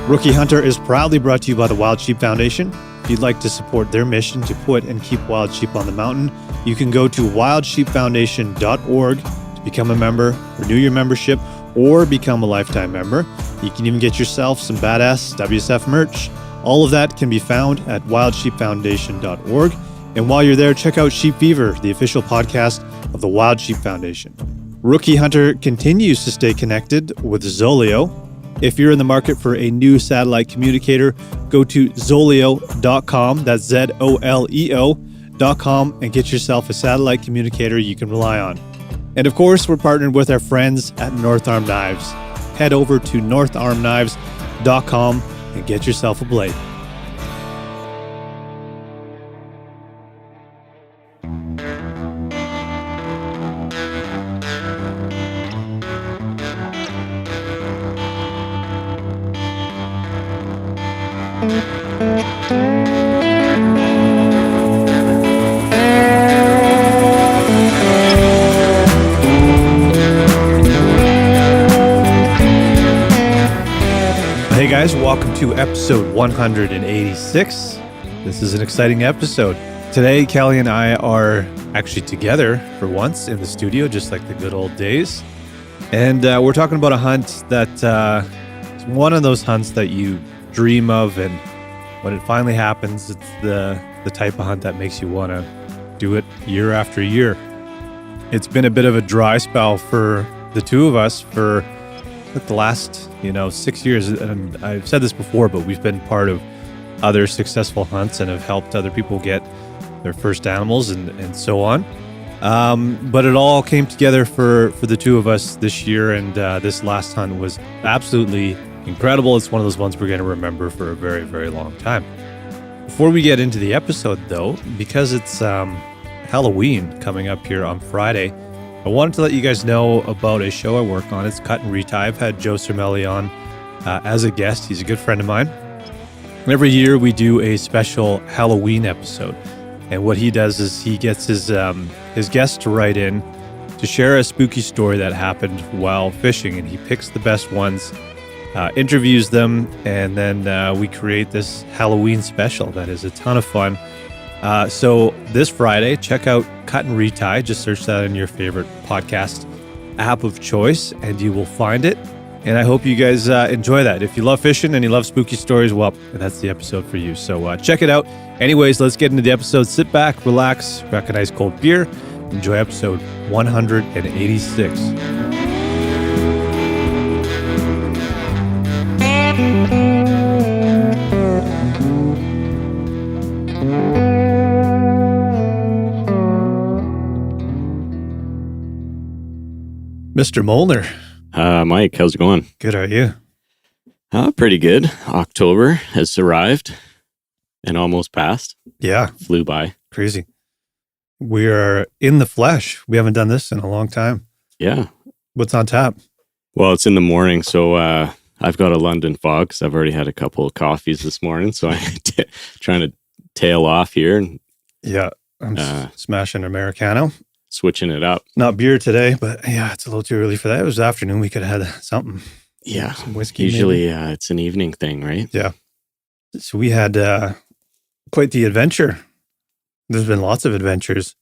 Rookie Hunter is proudly brought to you by the Wild Sheep Foundation. If you'd like to support their mission to put and keep wild sheep on the mountain, you can go to wildsheepfoundation.org to become a member, renew your membership, or become a lifetime member. You can even get yourself some badass WSF merch. All of that can be found at wildsheepfoundation.org. And while you're there, check out Sheep Fever, the official podcast of the Wild Sheep Foundation. Rookie Hunter continues to stay connected with Zoleo. If you're in the market for a new satellite communicator, go to zoleo.com, that's ZOLEO.com, and get yourself a satellite communicator you can rely on. And of course, we're partnered with our friends at North Arm Knives. Head over to northarmknives.com and get yourself a blade. Hey guys, welcome to episode 186. This is an exciting episode. Today, Kelly and I are actually together for once in the studio, just like the good old days. And we're talking about a hunt that is one of those hunts that you dream of, and when it finally happens, it's the type of hunt that makes you want to do it year after year. It's been a bit of a dry spell for the two of us for the last 6 years, and I've said this before, but we've been part of other successful hunts and have helped other people get their first animals and so on. But it all came together for the two of us this year, and this last hunt was absolutely incredible. It's one of those ones we're going to remember for a very, very long time. Before we get into the episode, though, because it's Halloween coming up here on Friday, I wanted to let you guys know about a show I work on. It's Cut and Retie. I've had Joe Cermelli on as a guest. He's a good friend of mine. And every year we do a special Halloween episode. And what he does is he gets his guests to write in to share a spooky story that happened while fishing. And he picks the best ones, interviews them, and then we create this Halloween special that is a ton of fun. So this Friday, check out Cut and Retie. Just search that in your favorite podcast app of choice and you will find it. And I hope you guys enjoy that. If you love fishing and you love spooky stories, well, that's the episode for you. So check it out. Anyways, let's get into the episode. Sit back, relax, crack a nice cold beer. Enjoy episode 186. Mr. Molnar. Mike, how's it going? Good, are you? Pretty good. October has arrived and almost passed. Yeah. Flew by. Crazy. We are in the flesh. We haven't done this in a long time. Yeah. What's on tap? Well, it's in the morning, so I've got a London fog because I've already had a couple of coffees this morning, so I'm trying to tail off here. And yeah, I'm smashing Americano. Switching it up. Not beer today, but yeah, it's a little too early for that. It was afternoon. We could have had something. Yeah. Some whiskey. Usually it's an evening thing, right? Yeah. So we had quite the adventure. There's been lots of adventures.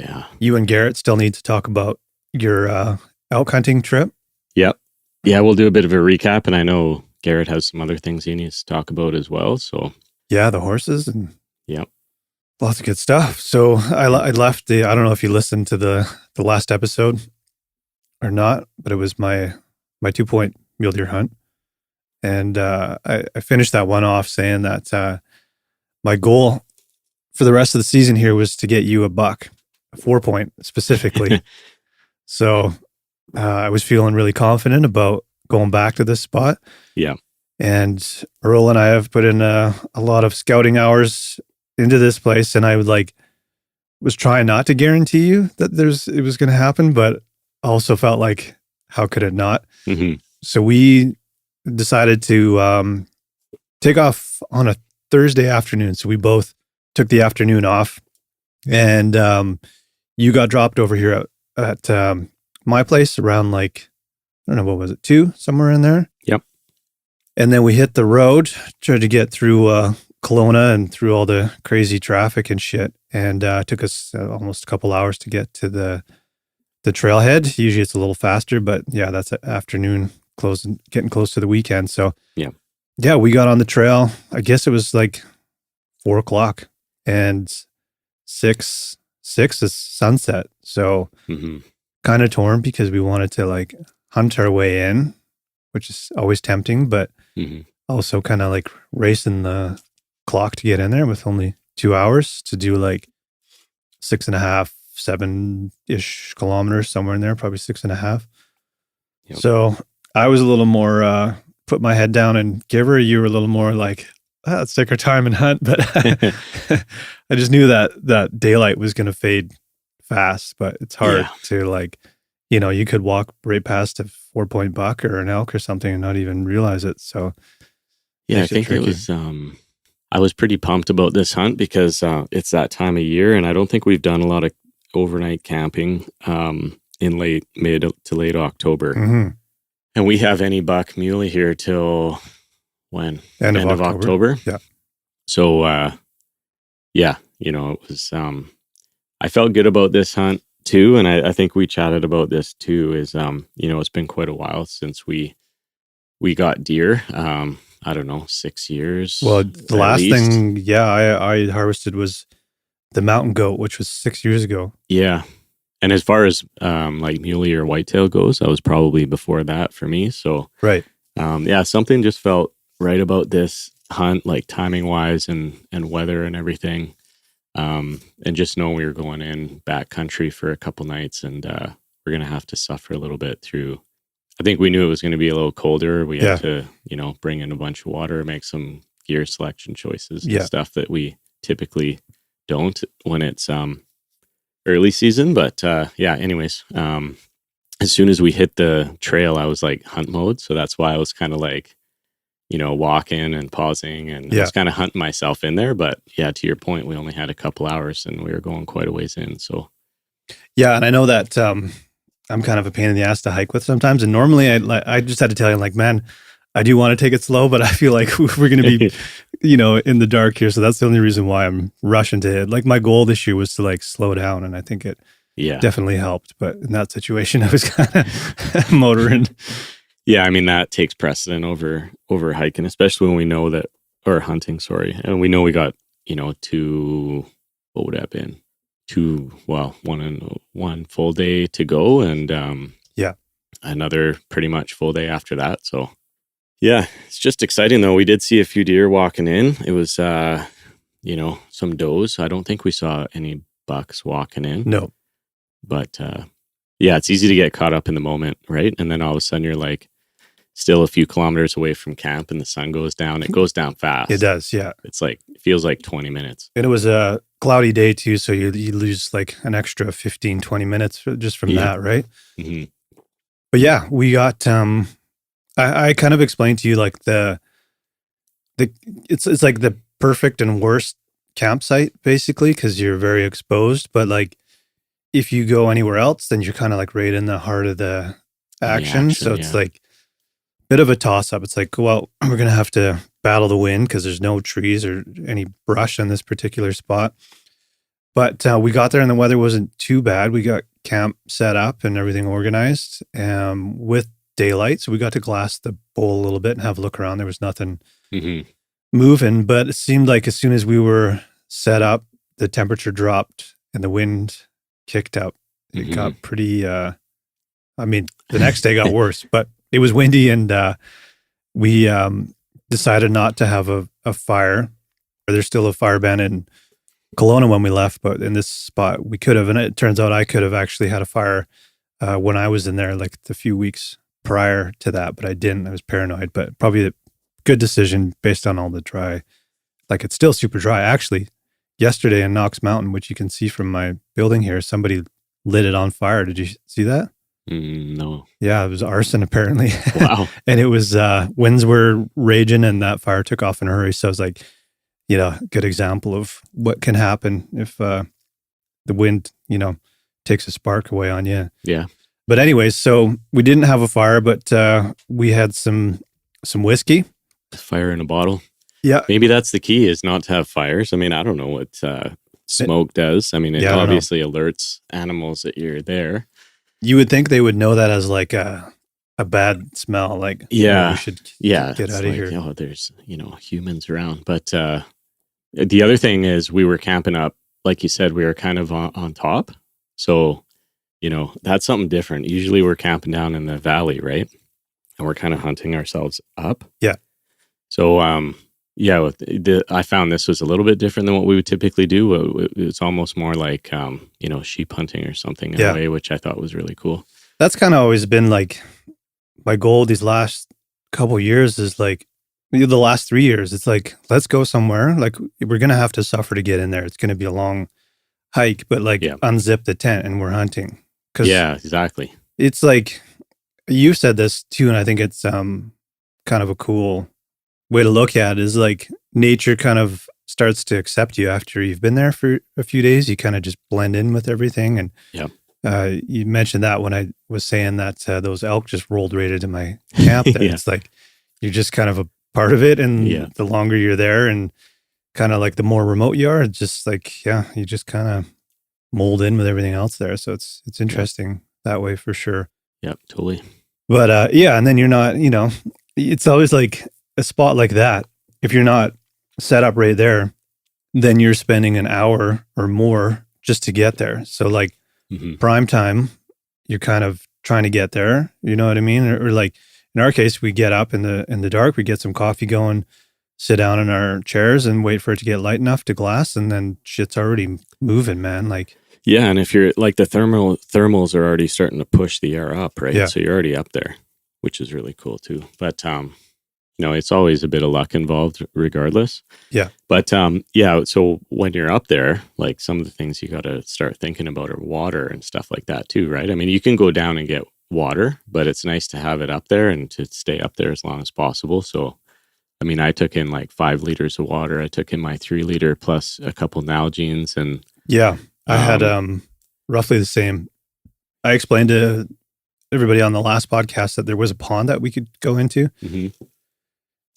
Yeah. You and Garrett still need to talk about your elk hunting trip. Yep. Yeah, we'll do a bit of a recap, and I know Garrett has some other things he needs to talk about as well. So yeah, the horses and yep. Lots of good stuff. So I left I don't know if you listened to the last episode or not, but it was my 2-point mule deer hunt. And I finished that one off saying that my goal for the rest of the season here was to get you a buck, a 4-point specifically. So I was feeling really confident about going back to this spot. Yeah. And Earl and I have put in a lot of scouting hours into this place, and I was trying not to guarantee you that it was going to happen, but also felt like, how could it not? Mm-hmm. So we decided to take off on a Thursday afternoon. So we both took the afternoon off, and you got dropped over here at my place around, like, I don't know, what was it, 2, somewhere in there? Yep. And then we hit the road, tried to get through Kelowna and through all the crazy traffic and shit. And it took us almost a couple hours to get to the trailhead. Usually it's a little faster, but yeah, that's afternoon, getting close to the weekend. So yeah, we got on the trail. I guess it was like 4:00 and 6 is sunset. So kind of torn because we wanted to like hunt our way in, which is always tempting, but also kind of like racing the clock to get in there with only 2 hours to do like 6.5, 7-ish kilometers, somewhere in there, probably 6.5. Yep. So I was a little more put my head down, and Giver, you were a little more like, let's take our time and hunt. But I just knew that daylight was going to fade fast, but it's hard to like, you could walk right past a 4-point buck or an elk or something and not even realize it. So yeah, I think it was, I was pretty pumped about this hunt because it's that time of year, and I don't think we've done a lot of overnight camping in mid to late October. And we have any buck muley here till when? End of October. Yeah. So, it was, I felt good about this hunt too. And I think we chatted about this too, is, it's been quite a while since we got deer. I don't know, 6 years. Well, the last thing, I harvested was the mountain goat, which was 6 years ago. Yeah. And as far as like muley or whitetail goes, I was probably before that for me. So, right. Something just felt right about this hunt, like timing wise and weather and everything. And just knowing we were going in backcountry for a couple nights, and we're going to have to suffer a little bit through. I think we knew it was going to be a little colder. We had to, bring in a bunch of water, make some gear selection choices and stuff that we typically don't when it's early season. But anyways, as soon as we hit the trail, I was like hunt mode. So that's why I was kind of like, walking and pausing, and I was kind of hunting myself in there. But yeah, to your point, we only had a couple hours and we were going quite a ways in. So yeah, and I know that I'm kind of a pain in the ass to hike with sometimes. And normally I just had to tell you, like, man, I do want to take it slow, but I feel like we're going to be, in the dark here. So that's the only reason why I'm rushing to hit. Like my goal this year was to like slow down, and I think it definitely helped. But in that situation, I was kind of motoring. Yeah, I mean, that takes precedent over hiking, especially when we know that, or hunting, sorry. And we know we got, what would that have been? One full day to go, and another pretty much full day after that. So yeah, it's just exciting though. We did see a few deer walking in. It was some does. I don't think we saw any bucks walking in. No. But it's easy to get caught up in the moment, right? And then all of a sudden you're like still a few kilometers away from camp and the sun goes down. It goes down fast. It does, yeah. It's like, it feels like 20 minutes. And it was a cloudy day too, so you lose like an extra 15, 20 minutes just from that, right? Mm-hmm. But yeah, we got, I kind of explained to you like it's like the perfect and worst campsite basically, because you're very exposed. But like if you go anywhere else, then you're kind of like right in the heart of the action. So it's like a bit of a toss up. It's like, well, we're going to have to battle the wind because there's no trees or any brush on this particular spot. But we got there and the weather wasn't too bad. We got camp set up and everything organized with daylight. So we got to glass the bowl a little bit and have a look around. There was nothing moving, but it seemed like as soon as we were set up, the temperature dropped and the wind kicked up. It got pretty, the next day got worse, but it was windy, and we decided not to have a fire. There's still a fire ban in Kelowna when we left, but in this spot we could have, and it turns out I could have actually had a fire when I was in there like a few weeks prior to that, but I didn't. I was paranoid, but probably a good decision based on all the dry, like it's still super dry. Actually, yesterday in Knox Mountain, which you can see from my building here, somebody lit it on fire. Did you see that? No. Yeah, it was arson apparently. Wow. And it was, winds were raging and that fire took off in a hurry. So I was like, good example of what can happen if the wind, takes a spark away on you. Yeah. But anyways, so we didn't have a fire, but we had some whiskey. Fire in a bottle. Yeah. Maybe that's the key, is not to have fires. I mean, I don't know what smoke does. I mean, it Yeah, I don't know. obviously alerts animals that you're there. You would think they would know that as like a bad smell, like, oh, we should get It's out of like, here. oh, there's, humans around. But the other thing is, we were camping up, like you said, we were kind of on top. So, that's something different. Usually we're camping down in the valley, right? And we're kind of hunting ourselves up. Yeah. So, I found this was a little bit different than what we would typically do. It's almost more like, sheep hunting or something in a way, which I thought was really cool. That's kind of always been like my goal these last couple years, is like the last 3 years. It's like, let's go somewhere. Like, we're going to have to suffer to get in there. It's going to be a long hike, but like unzip the tent and we're hunting. Yeah, exactly. It's like, you said this too, and I think it's kind of a cool way to look at it, is like nature kind of starts to accept you after you've been there for a few days. You kind of just blend in with everything. And you mentioned that when I was saying that those elk just rolled right into my camp there. It's like you're just kind of a part of it, and the longer you're there and kind of like the more remote you are, it's just like, you just kind of mold in with everything else there. So it's interesting that way for sure. Yep, totally. But and then you're not, it's always like a spot like that. If you're not set up right there, then you're spending an hour or more just to get there. So like prime time, you're kind of trying to get there. You know what I mean? Or like in our case, we get up in the dark, we get some coffee going, sit down in our chairs and wait for it to get light enough to glass, and then shit's already moving, man. Like, yeah, and if you're like, the thermals are already starting to push the air up, right? Yeah. So you're already up there, which is really cool too. But it's always a bit of luck involved regardless. Yeah. But so when you're up there, like, some of the things you got to start thinking about are water and stuff like that too, right? I mean, you can go down and get water, but it's nice to have it up there and to stay up there as long as possible. So, I mean, I took in like 5 liters of water. I took in my 3 liter plus a couple Nalgene's, and I had roughly the same. I explained to everybody on the last podcast that there was a pond that we could go into,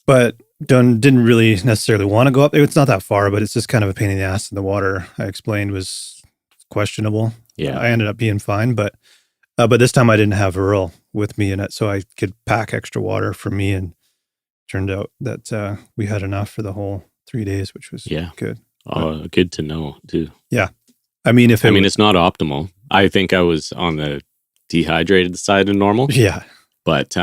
but didn't really necessarily want to go up there. It's not that far, but it's just kind of a pain in the ass. And the water, I explained, was questionable. Yeah, I ended up being fine, but this time I didn't have Earl with me in it, so I could pack extra water for me, and turned out that we had enough for the whole 3 days, which was good. Good to know too. Yeah. I mean, it's not optimal. I think I was on the dehydrated side of normal. Yeah. But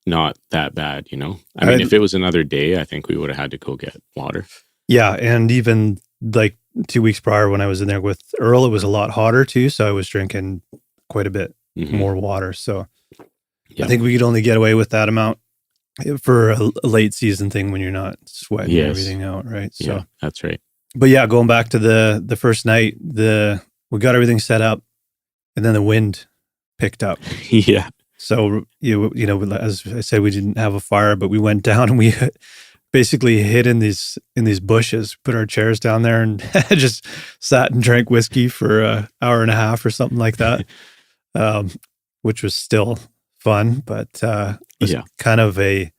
not that bad, I mean, if it was another day, I think we would have had to go get water. Yeah. And even like 2 weeks prior when I was in there with Earl, it was a lot hotter too. So I was drinking quite a bit more water. So I think we could only get away with that amount for a late season thing when you're not sweating everything out, right? So yeah, that's right. But yeah, going back to the first night, we got everything set up, and then the wind picked up. Yeah. So as I said, we didn't have a fire, but we went down and we basically hid in these bushes, put our chairs down there, and just sat and drank whiskey for an hour and a half or something like that, which was still fun, but was kind of a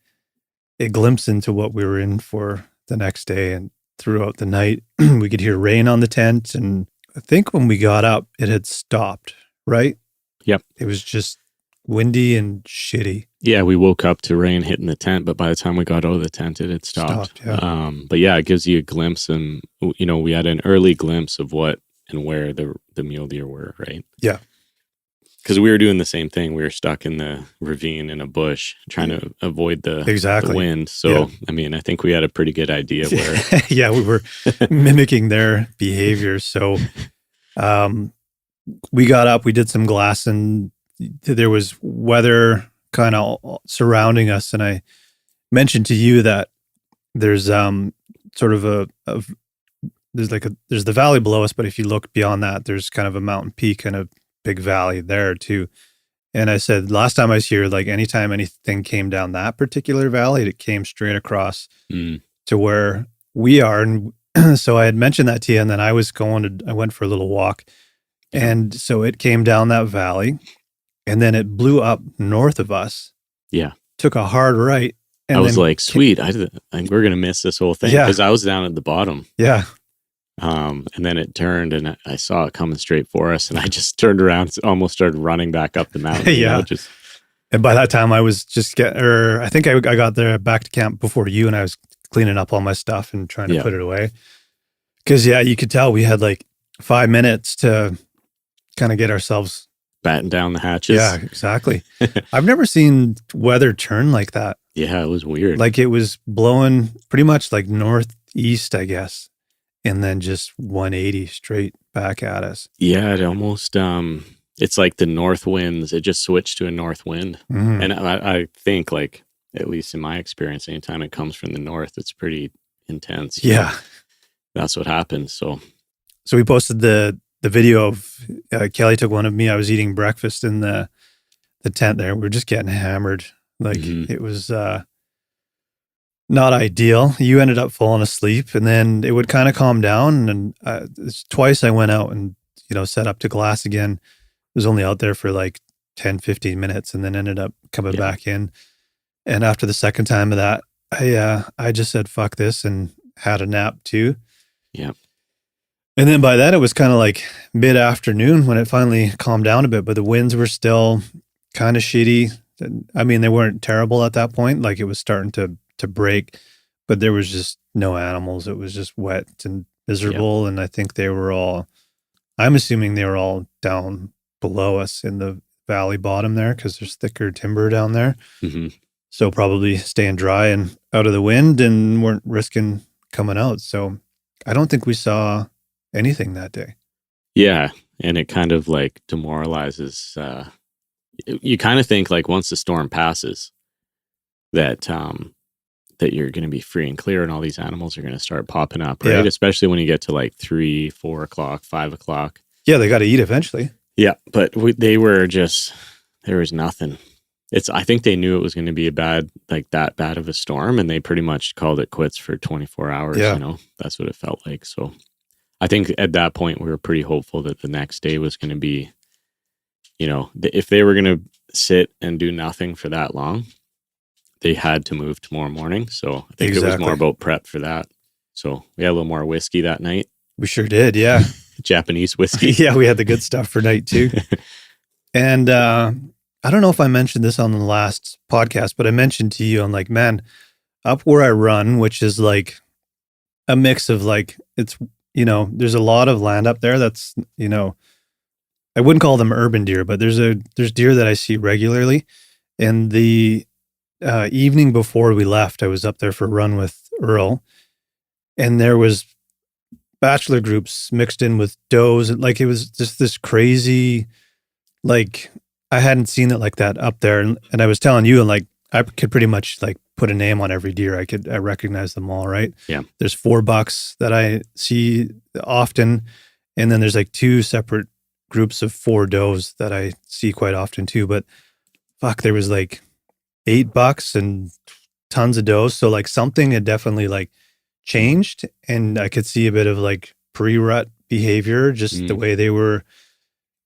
glimpse into what we were in for the next day. And throughout the night, we could hear rain on the tent. And I think when we got up, it had stopped, right? Yep. It was just windy and shitty. Yeah, we woke up to rain hitting the tent, but by the time we got out of the tent, it had stopped. But yeah, it gives you a glimpse, and we had an early glimpse of what and where the mule deer were, right? Yeah. Because we were doing the same thing. We were stuck in the ravine in a bush trying to avoid the wind. So, I mean, I think we had a pretty good idea where. Yeah, we were mimicking their behavior. So we got up, we did some glass, and there was weather kind of surrounding us. And I mentioned to you that there's sort of there's the valley below us, but if you look beyond that, there's kind of a mountain peak and a big valley there too. And I said, last time I was here, like anytime anything came down that particular valley, it came straight across to where we are. And so I had mentioned that to you, and then I went for a little walk. And so it came down that valley, and then it blew up north of us. Yeah. Took a hard right I was like, sweet, we're going to miss this whole thing because I was down at the bottom. Yeah. And then it turned and I saw it coming straight for us and I just turned around, almost started running back up the mountain. Yeah. And by that time I was just I think I got there back to camp before you, and I was cleaning up all my stuff and trying to put it away. Cause you could tell we had like 5 minutes to kind of get ourselves batten down the hatches. Yeah, exactly. I've never seen weather turn like that. Yeah, it was weird. Like it was blowing pretty much like northeast, I guess, and then just 180 straight back at us. Yeah, it almost, it's like the north winds. It just switched to a north wind. Mm-hmm. And I think, like, at least in my experience, anytime it comes from the north, it's pretty intense. Yeah. That's what happens. So we posted the video of Kelly took one of me. I was eating breakfast in the tent there. We were just getting hammered. Like it was not ideal. You ended up falling asleep, and then it would kind of calm down. And twice I went out and, set up to glass again. I was only out there for like 10, 15 minutes and then ended up coming back in. And after the second time of that, I just said, fuck this, and had a nap too. Yeah. And then by then it was kind of like mid-afternoon when it finally calmed down a bit, but the winds were still kind of shitty. I mean, they weren't terrible at that point. Like it was starting to break, but there was just no animals. It was just wet and miserable. Yep. And I think I'm assuming they were all down below us in the valley bottom there because there's thicker timber down there. Mm-hmm. So probably staying dry and out of the wind and weren't risking coming out. So I don't think we saw anything that day. Yeah. And it kind of like demoralizes, you kind of think like once the storm passes that you're going to be free and clear and all these animals are going to start popping up, right? Yeah. Especially when you get to like 3, 4 o'clock, 5 o'clock. Yeah, they got to eat eventually. Yeah, but they were just, there was nothing. I think they knew it was going to be that bad of a storm, and they pretty much called it quits for 24 hours. Yeah. That's what it felt like. So I think at that point we were pretty hopeful that the next day was going to be, if they were going to sit and do nothing for that long, they had to move tomorrow morning. So I think it was more about prep for that. So we had a little more whiskey that night. We sure did. Yeah. Japanese whiskey. Yeah. We had the good stuff for night 2. And, I don't know if I mentioned this on the last podcast, but I mentioned to you, I'm like, man, up where I run, which is like a mix of like, it's, there's a lot of land up there that's, I wouldn't call them urban deer, but there's deer that I see regularly. And the evening before we left, I was up there for a run with Earl, and there was bachelor groups mixed in with does. Like it was just this crazy, like I hadn't seen it like that up there. And I was telling you, and like I could pretty much like put a name on every deer. I recognize them all, right? Yeah. There's 4 bucks that I see often, and then there's like 2 separate groups of 4 does that I see quite often too. But fuck, there was like 8 bucks and tons of does. So like something had definitely like changed, and I could see a bit of like pre-rut behavior, just the way they were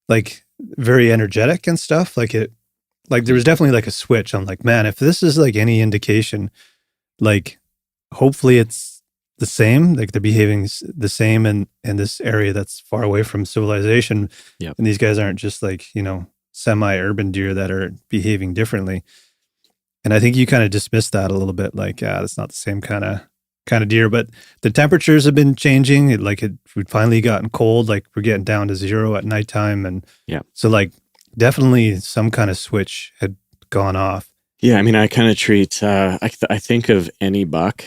like very energetic and stuff. Like there was definitely like a switch. I'm like, man, if this is like any indication, like hopefully it's the same, like they're behaving the same in this area that's far away from civilization. Yep. And these guys aren't just like, semi-urban deer that are behaving differently. And I think you kind of dismissed that a little bit, like, that's not the same kind of deer. But the temperatures have been changing. We'd finally gotten cold. Like we're getting down to 0 at nighttime, and so like definitely some kind of switch had gone off. Yeah, I mean, I kind of treat. I think of any buck,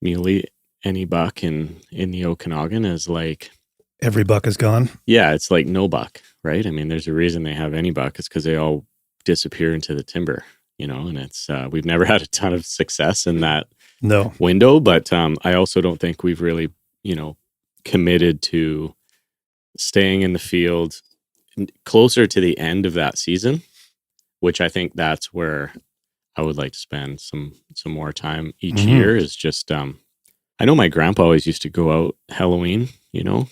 muley, any buck in the Okanagan as like every buck is gone. Yeah, it's like no buck, right? I mean, there's a reason they have any buck. It's because they all disappear into the timber, and it's we've never had a ton of success in that window, but I also don't think we've really, committed to staying in the field closer to the end of that season, which I think that's where I would like to spend some more time each year is just, I know my grandpa always used to go out Halloween,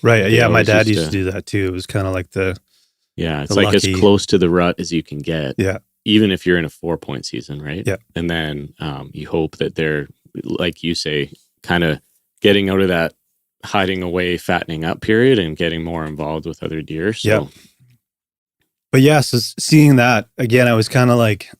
Right. Yeah. My dad used to do that too. It was kind of like it's like as close to the rut as you can get. Yeah. even if you're in a 4-point season, right? Yeah. And then you hope that they're, like you say, kind of getting out of that hiding away, fattening up period and getting more involved with other deer. So, yeah. But yeah, so seeing that again, I was kind of like,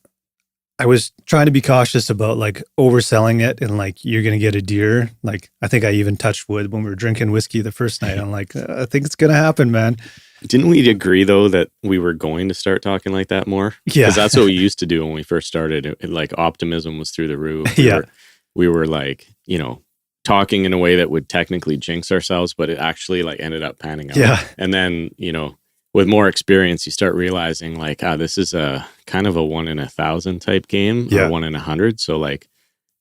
I was trying to be cautious about like overselling it and like, you're going to get a deer. Like, I think I even touched wood when we were drinking whiskey the first night. I'm like, I think it's going to happen, man. Didn't we agree though that we were going to start talking like that more? Yeah. Because that's what we used to do when we first started. Like optimism was through the roof. We were like, you know, talking in a way that would technically jinx ourselves, but it actually like ended up panning out. Yeah. And then, you know, with more experience, you start realizing like, this is a kind of a 1 in 1,000 type game, or 1 in 100. So like,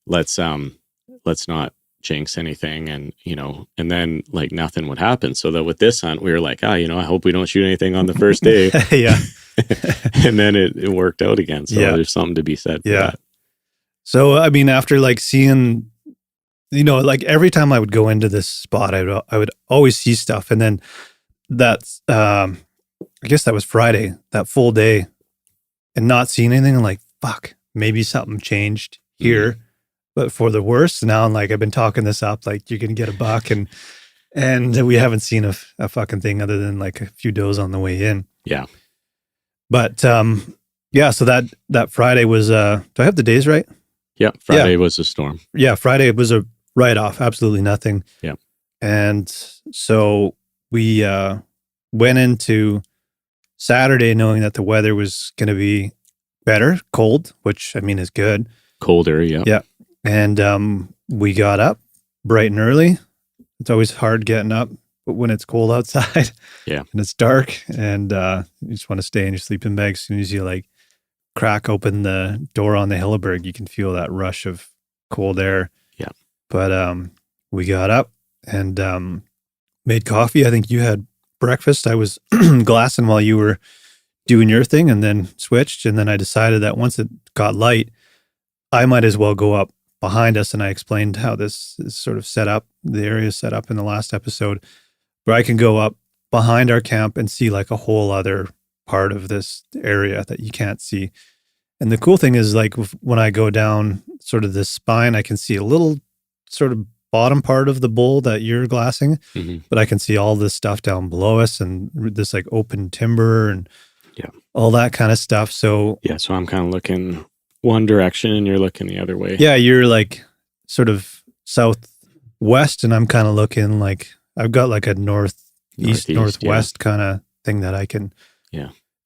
let's not jinx anything, and you know, and then like nothing would happen. So that with this hunt, we were like, you know, I hope we don't shoot anything on the first day. Yeah. And then it worked out again. So there's something to be said for that. So I mean, after like seeing, you know, like every time I would go into this spot, I would always see stuff, and then that's I guess that was Friday, that full day, and not seeing anything. I'm like, fuck, maybe something changed here, but for the worse. Now I'm like, I've been talking this up, like you're gonna get a buck, and we haven't seen a fucking thing other than like a few does on the way in. Yeah. But yeah, so that Friday was do I have the days right? Yeah, Friday was a storm. Yeah, Friday was a write-off, absolutely nothing. Yeah. And so we went into Saturday knowing that the weather was going to be better, cold, which I mean is good. Colder, yeah. Yeah. And we got up bright and early. It's always hard getting up when it's cold outside. Yeah. And it's dark, and you just want to stay in your sleeping bag. As soon as you like crack open the door on the Hilleberg, you can feel that rush of cold air. Yeah. But we got up and made coffee. I think you had breakfast. I was glassing while you were doing your thing, and then switched. And then I decided that once it got light, I might as well go up behind us. And I explained how this is sort of set up, the area is set up in the last episode, where I can go up behind our camp and see like a whole other part of this area that you can't see. And the cool thing is, like, when I go down sort of this spine, I can see a little sort of bottom part of the bowl that you're glassing, but I can see all this stuff down below us and this like open timber and all that kind of stuff. So so I'm kind of looking one direction and you're looking the other way. Yeah, you're like sort of southwest, and I'm kind of looking like I've got like a northwest kind of thing that I can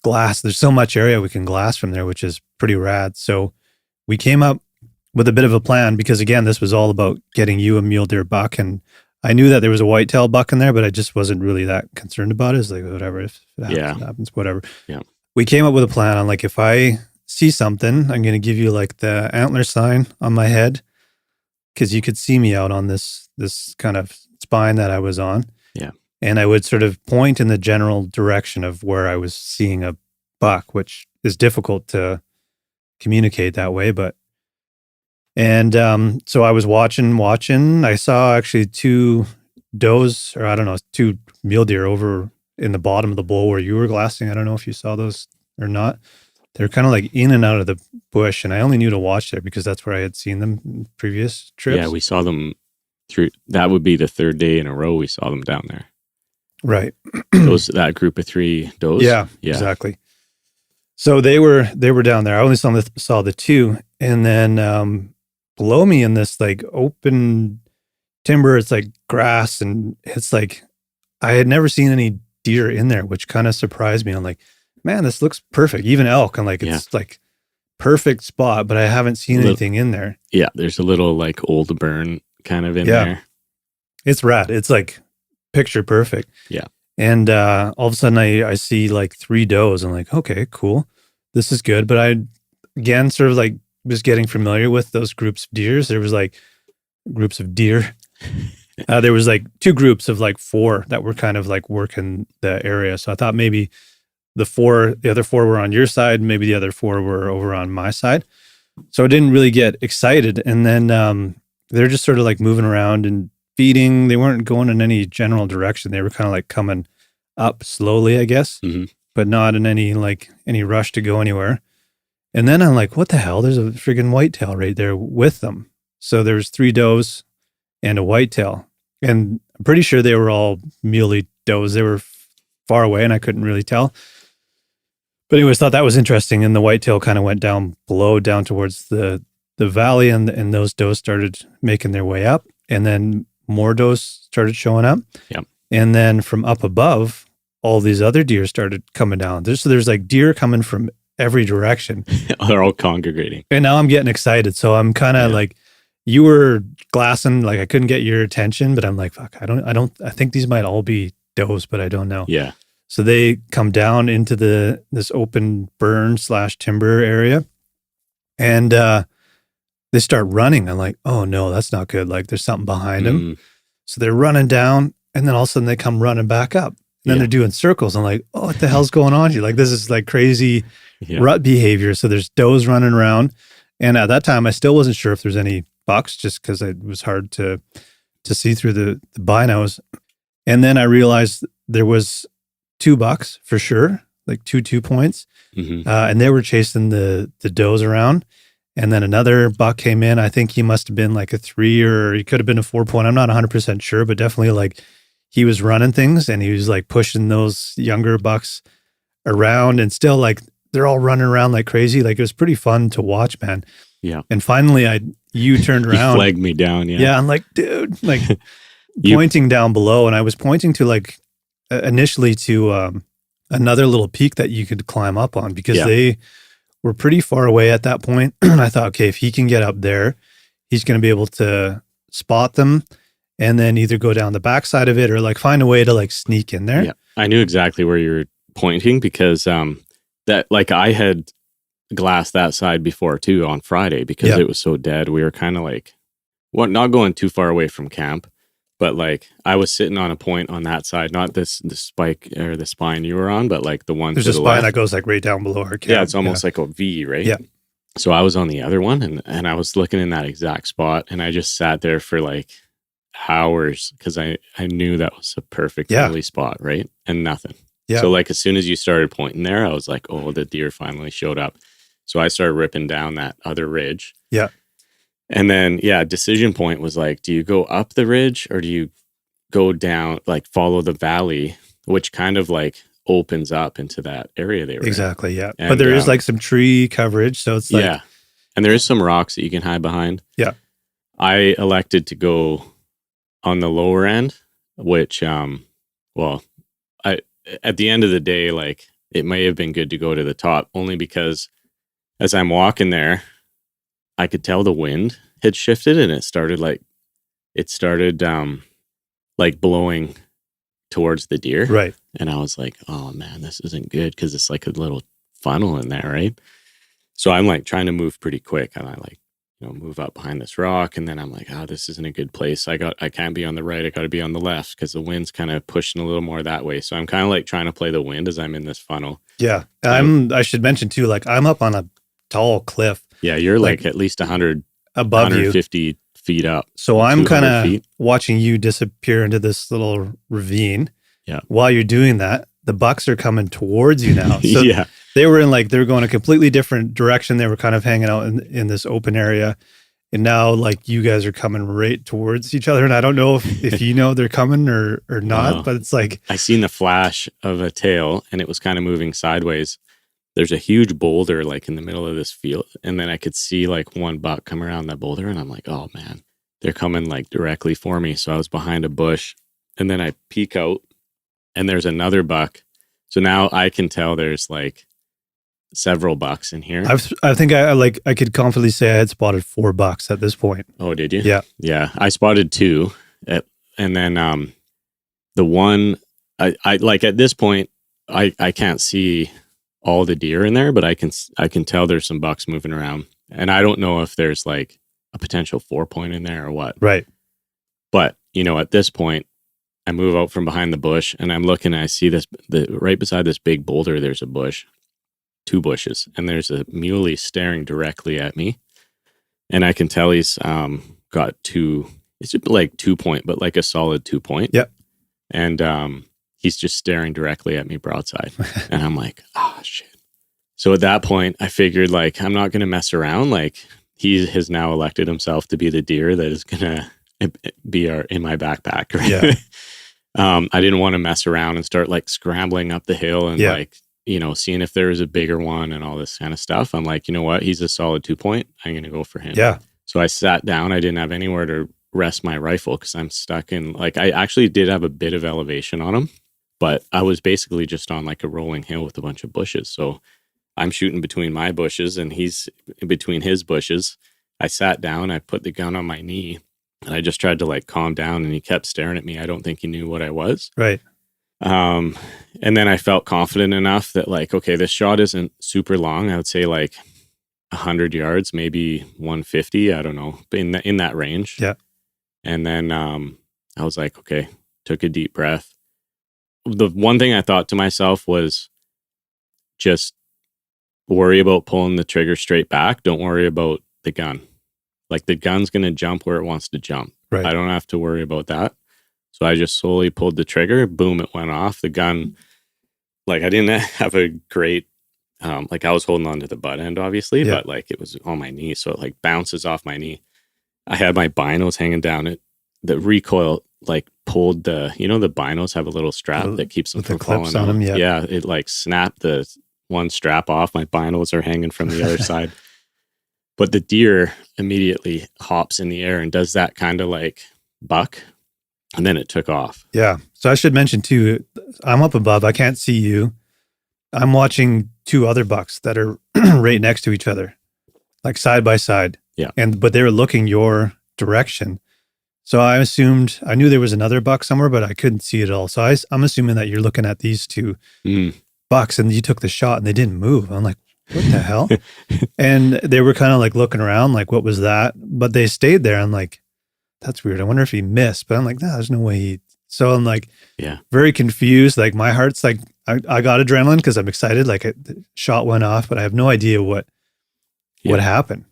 glass. There's so much area we can glass from there, which is pretty rad. So we came up with a bit of a plan, because again, this was all about getting you a mule deer buck, and I knew that there was a whitetail buck in there, but I just wasn't really that concerned about it. It's like, whatever, if it happens, it happens, whatever. Yeah. We came up with a plan on like, if I see something, I'm going to give you like the antler sign on my head, because you could see me out on this kind of spine that I was on. Yeah. And I would sort of point in the general direction of where I was seeing a buck, which is difficult to communicate that way, but so I was watching. I saw actually 2 does, or I don't know, 2 mule deer over in the bottom of the bowl where you were glassing. I don't know if you saw those or not. They're kind of like in and out of the bush, and I only knew to watch there because that's where I had seen them in previous trips. Yeah, we saw them through. That would be the 3rd day in a row we saw them down there. Right. That group of 3 does. Yeah, exactly. So they were down there. I only saw the 2, and then below me in this like open timber, it's like grass, and it's like I had never seen any deer in there, which kind of surprised me. I'm like, man, this looks perfect. Even elk, I'm like, it's like perfect spot, but I haven't seen anything in there. Yeah, there's a little like old burn kind of in there. It's rad. It's like picture perfect. Yeah. And all of a sudden I see like 3 does. I'm like, okay, cool. This is good. But I, again, sort of like was getting familiar with those groups of deers. There was like groups of deer. There was like 2 groups of like 4 that were kind of like working the area. So I thought maybe the other 4 were on your side. Maybe the other 4 were over on my side. So I didn't really get excited. And then they're just sort of like moving around and feeding. They weren't going in any general direction. They were kind of like coming up slowly, I guess, but not in any rush to go anywhere. And then I'm like, what the hell? There's a friggin' whitetail right there with them. So there's 3 does and a whitetail. And I'm pretty sure they were all muley does. They were far away and I couldn't really tell. But anyways, thought that was interesting. And the whitetail kind of went down below, down towards the valley, and those does started making their way up. And then more does started showing up. Yep. And then from up above, all these other deer started coming down. There's like deer coming from every direction. They're all congregating. And now I'm getting excited. So I'm kind of like, you were glassing, like I couldn't get your attention, but I'm like, fuck, I think these might all be does, but I don't know. Yeah. So they come down into this open burn / timber area, and they start running. I'm like, oh no, that's not good. Like there's something behind them. So they're running down, and then all of a sudden they come running back up. And then they're doing circles. I'm like, oh, what the hell's going on here? Like this is like crazy rut behavior. So there's does running around. And at that time, I still wasn't sure if there's any bucks, just because it was hard to see through the binos. And then I realized there was 2 bucks for sure, like 2 points. And they were chasing the does around. And then another buck came in. I think he must have been like a 3, or he could have been a 4 point. I'm not 100% sure, but definitely like he was running things, and he was like pushing those younger bucks around, and still like they're all running around like crazy. Like it was pretty fun to watch, man. Yeah. And finally you turned around. You flagged me down. Yeah. Yeah. I'm like, dude, like pointing down below. And I was pointing to like initially to another little peak that you could climb up on, because they were pretty far away at that point. And I thought, okay, if he can get up there, he's going to be able to spot them and then either go down the backside of it or like find a way to like sneak in there. Yeah. I knew exactly where you were pointing, because that, like, I had glassed that side before too on Friday, because it was so dead. We were kind of like, not going too far away from camp, but like I was sitting on a point on that side, not the spike or the spine you were on, but like the one there's to a the spine left. that goes like right down below our camp. Yeah, it's almost like a V, right? Yeah. So I was on the other one, and I was looking in that exact spot, and I just sat there for like hours, because I knew that was a perfect early spot, right? And nothing. Yeah. So like as soon as you started pointing there, I was like, oh, the deer finally showed up. So I started ripping down that other ridge. Yeah. And then, decision point was like, do you go up the ridge or do you go down, like follow the valley, which kind of like opens up into that area they were exactly in. Yeah. And, but there is like some tree coverage, so it's like and there is some rocks that you can hide behind. Yeah. I elected to go on the lower end, which at the end of the day, like it may have been good to go to the top, only because as I'm walking there, I could tell the wind had shifted, and it started like blowing towards the deer. Right. And I was like, oh man, this isn't good, because it's like a little funnel in there, right? So I'm like trying to move pretty quick, and I like, move up behind this rock, and then I'm like, oh, this isn't a good place. I can't be on the right. I got to be on the left, because the wind's kind of pushing a little more that way. So I'm kind of like trying to play the wind as I'm in this funnel. Yeah. I should mention too, like I'm up on a tall cliff. Yeah. You're like at least 100 above 150 you. feet up. So I'm kind of watching you disappear into this little ravine. Yeah. While you're doing that, the bucks are coming towards you now. So yeah. They were going a completely different direction. They were kind of hanging out in this open area. And now like you guys are coming right towards each other. And I don't know if you know they're coming or not, but it's like, I seen the flash of a tail, and it was kind of moving sideways. There's a huge boulder like in the middle of this field. And then I could see like one buck come around that boulder, and I'm like, oh man, they're coming like directly for me. So I was behind a bush, and then I peek out, and there's another buck. So now I can tell there's like several bucks in here. I think I could confidently say I had spotted 4 bucks at this point. Oh, did you? Yeah. Yeah. I spotted 2 and then the one I like at this point, I can't see all the deer in there, but I can tell there's some bucks moving around, and I don't know if there's like a potential 4 point in there or what. Right. But at this point, I move out from behind the bush, and I'm looking, and I see right beside this big boulder, there's a bush, 2 bushes, and there's a muley staring directly at me. And I can tell he's got it's like 2 point, but like a solid 2 point. Yep. And he's just staring directly at me broadside. And I'm like, oh shit. So at that point, I figured like, I'm not going to mess around. Like he has now elected himself to be the deer that is going to be in my backpack. Right? Yeah. I didn't want to mess around and start like scrambling up the hill and like, seeing if there was a bigger one and all this kind of stuff. I'm like, you know what? He's a solid 2-point. I'm going to go for him. Yeah. So I sat down. I didn't have anywhere to rest my rifle because I'm stuck in, like, I actually did have a bit of elevation on him, but I was basically just on like a rolling hill with a bunch of bushes. So I'm shooting between my bushes and he's in between his bushes. I sat down, I put the gun on my knee, and I just tried to like calm down, and he kept staring at me. I don't think he knew what I was. Right. And then I felt confident enough that like, okay, this shot isn't super long. I would say like 100 yards, maybe 150. I don't know, but in that range. Yeah. And then I was like, okay, took a deep breath. The one thing I thought to myself was just worry about pulling the trigger straight back. Don't worry about the gun. Like the gun's going to jump where it wants to jump. Right. I don't have to worry about that. So I just slowly pulled the trigger. Boom, it went off. The gun, like I didn't have a great, like I was holding on to the butt end, obviously, but like it was on my knee. So it like bounces off my knee. I had my binos hanging down. The recoil like pulled the binos have a little strap that keeps them from falling on them. Yeah, it like snapped the one strap off. My binos are hanging from the other side. But the deer immediately hops in the air and does that kind of like buck. And then it took off. Yeah. So I should mention too, I'm up above. I can't see you. I'm watching 2 other bucks that are right next to each other, like side by side. Yeah. But they were looking your direction. So I knew there was another buck somewhere, but I couldn't see it all. So I'm assuming that you're looking at these 2 bucks and you took the shot and they didn't move. I'm like, what the hell? And they were kind of like looking around, like, what was that? But they stayed there. I'm like, that's weird. I wonder if he missed. But I'm like, there's no way so I'm like, very confused. Like my heart's like, I got adrenaline because I'm excited. Like the shot went off, but I have no idea what happened.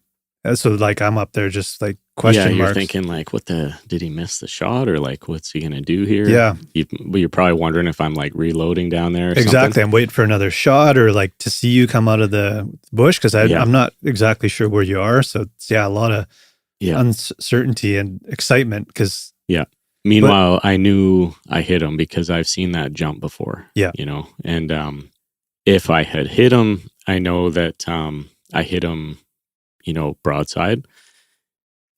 And so like, I'm up there just like question marks. You're thinking like, did he miss the shot or like, what's he going to do here? Yeah. You're probably wondering if I'm like reloading down there. Or exactly. Something. I'm waiting for another shot or like to see you come out of the bush. Cause I'm not exactly sure where you are. So it's a lot of uncertainty and excitement. Cause meanwhile, I knew I hit him because I've seen that jump before. Yeah. And if I had hit him, I know that I hit him, broadside.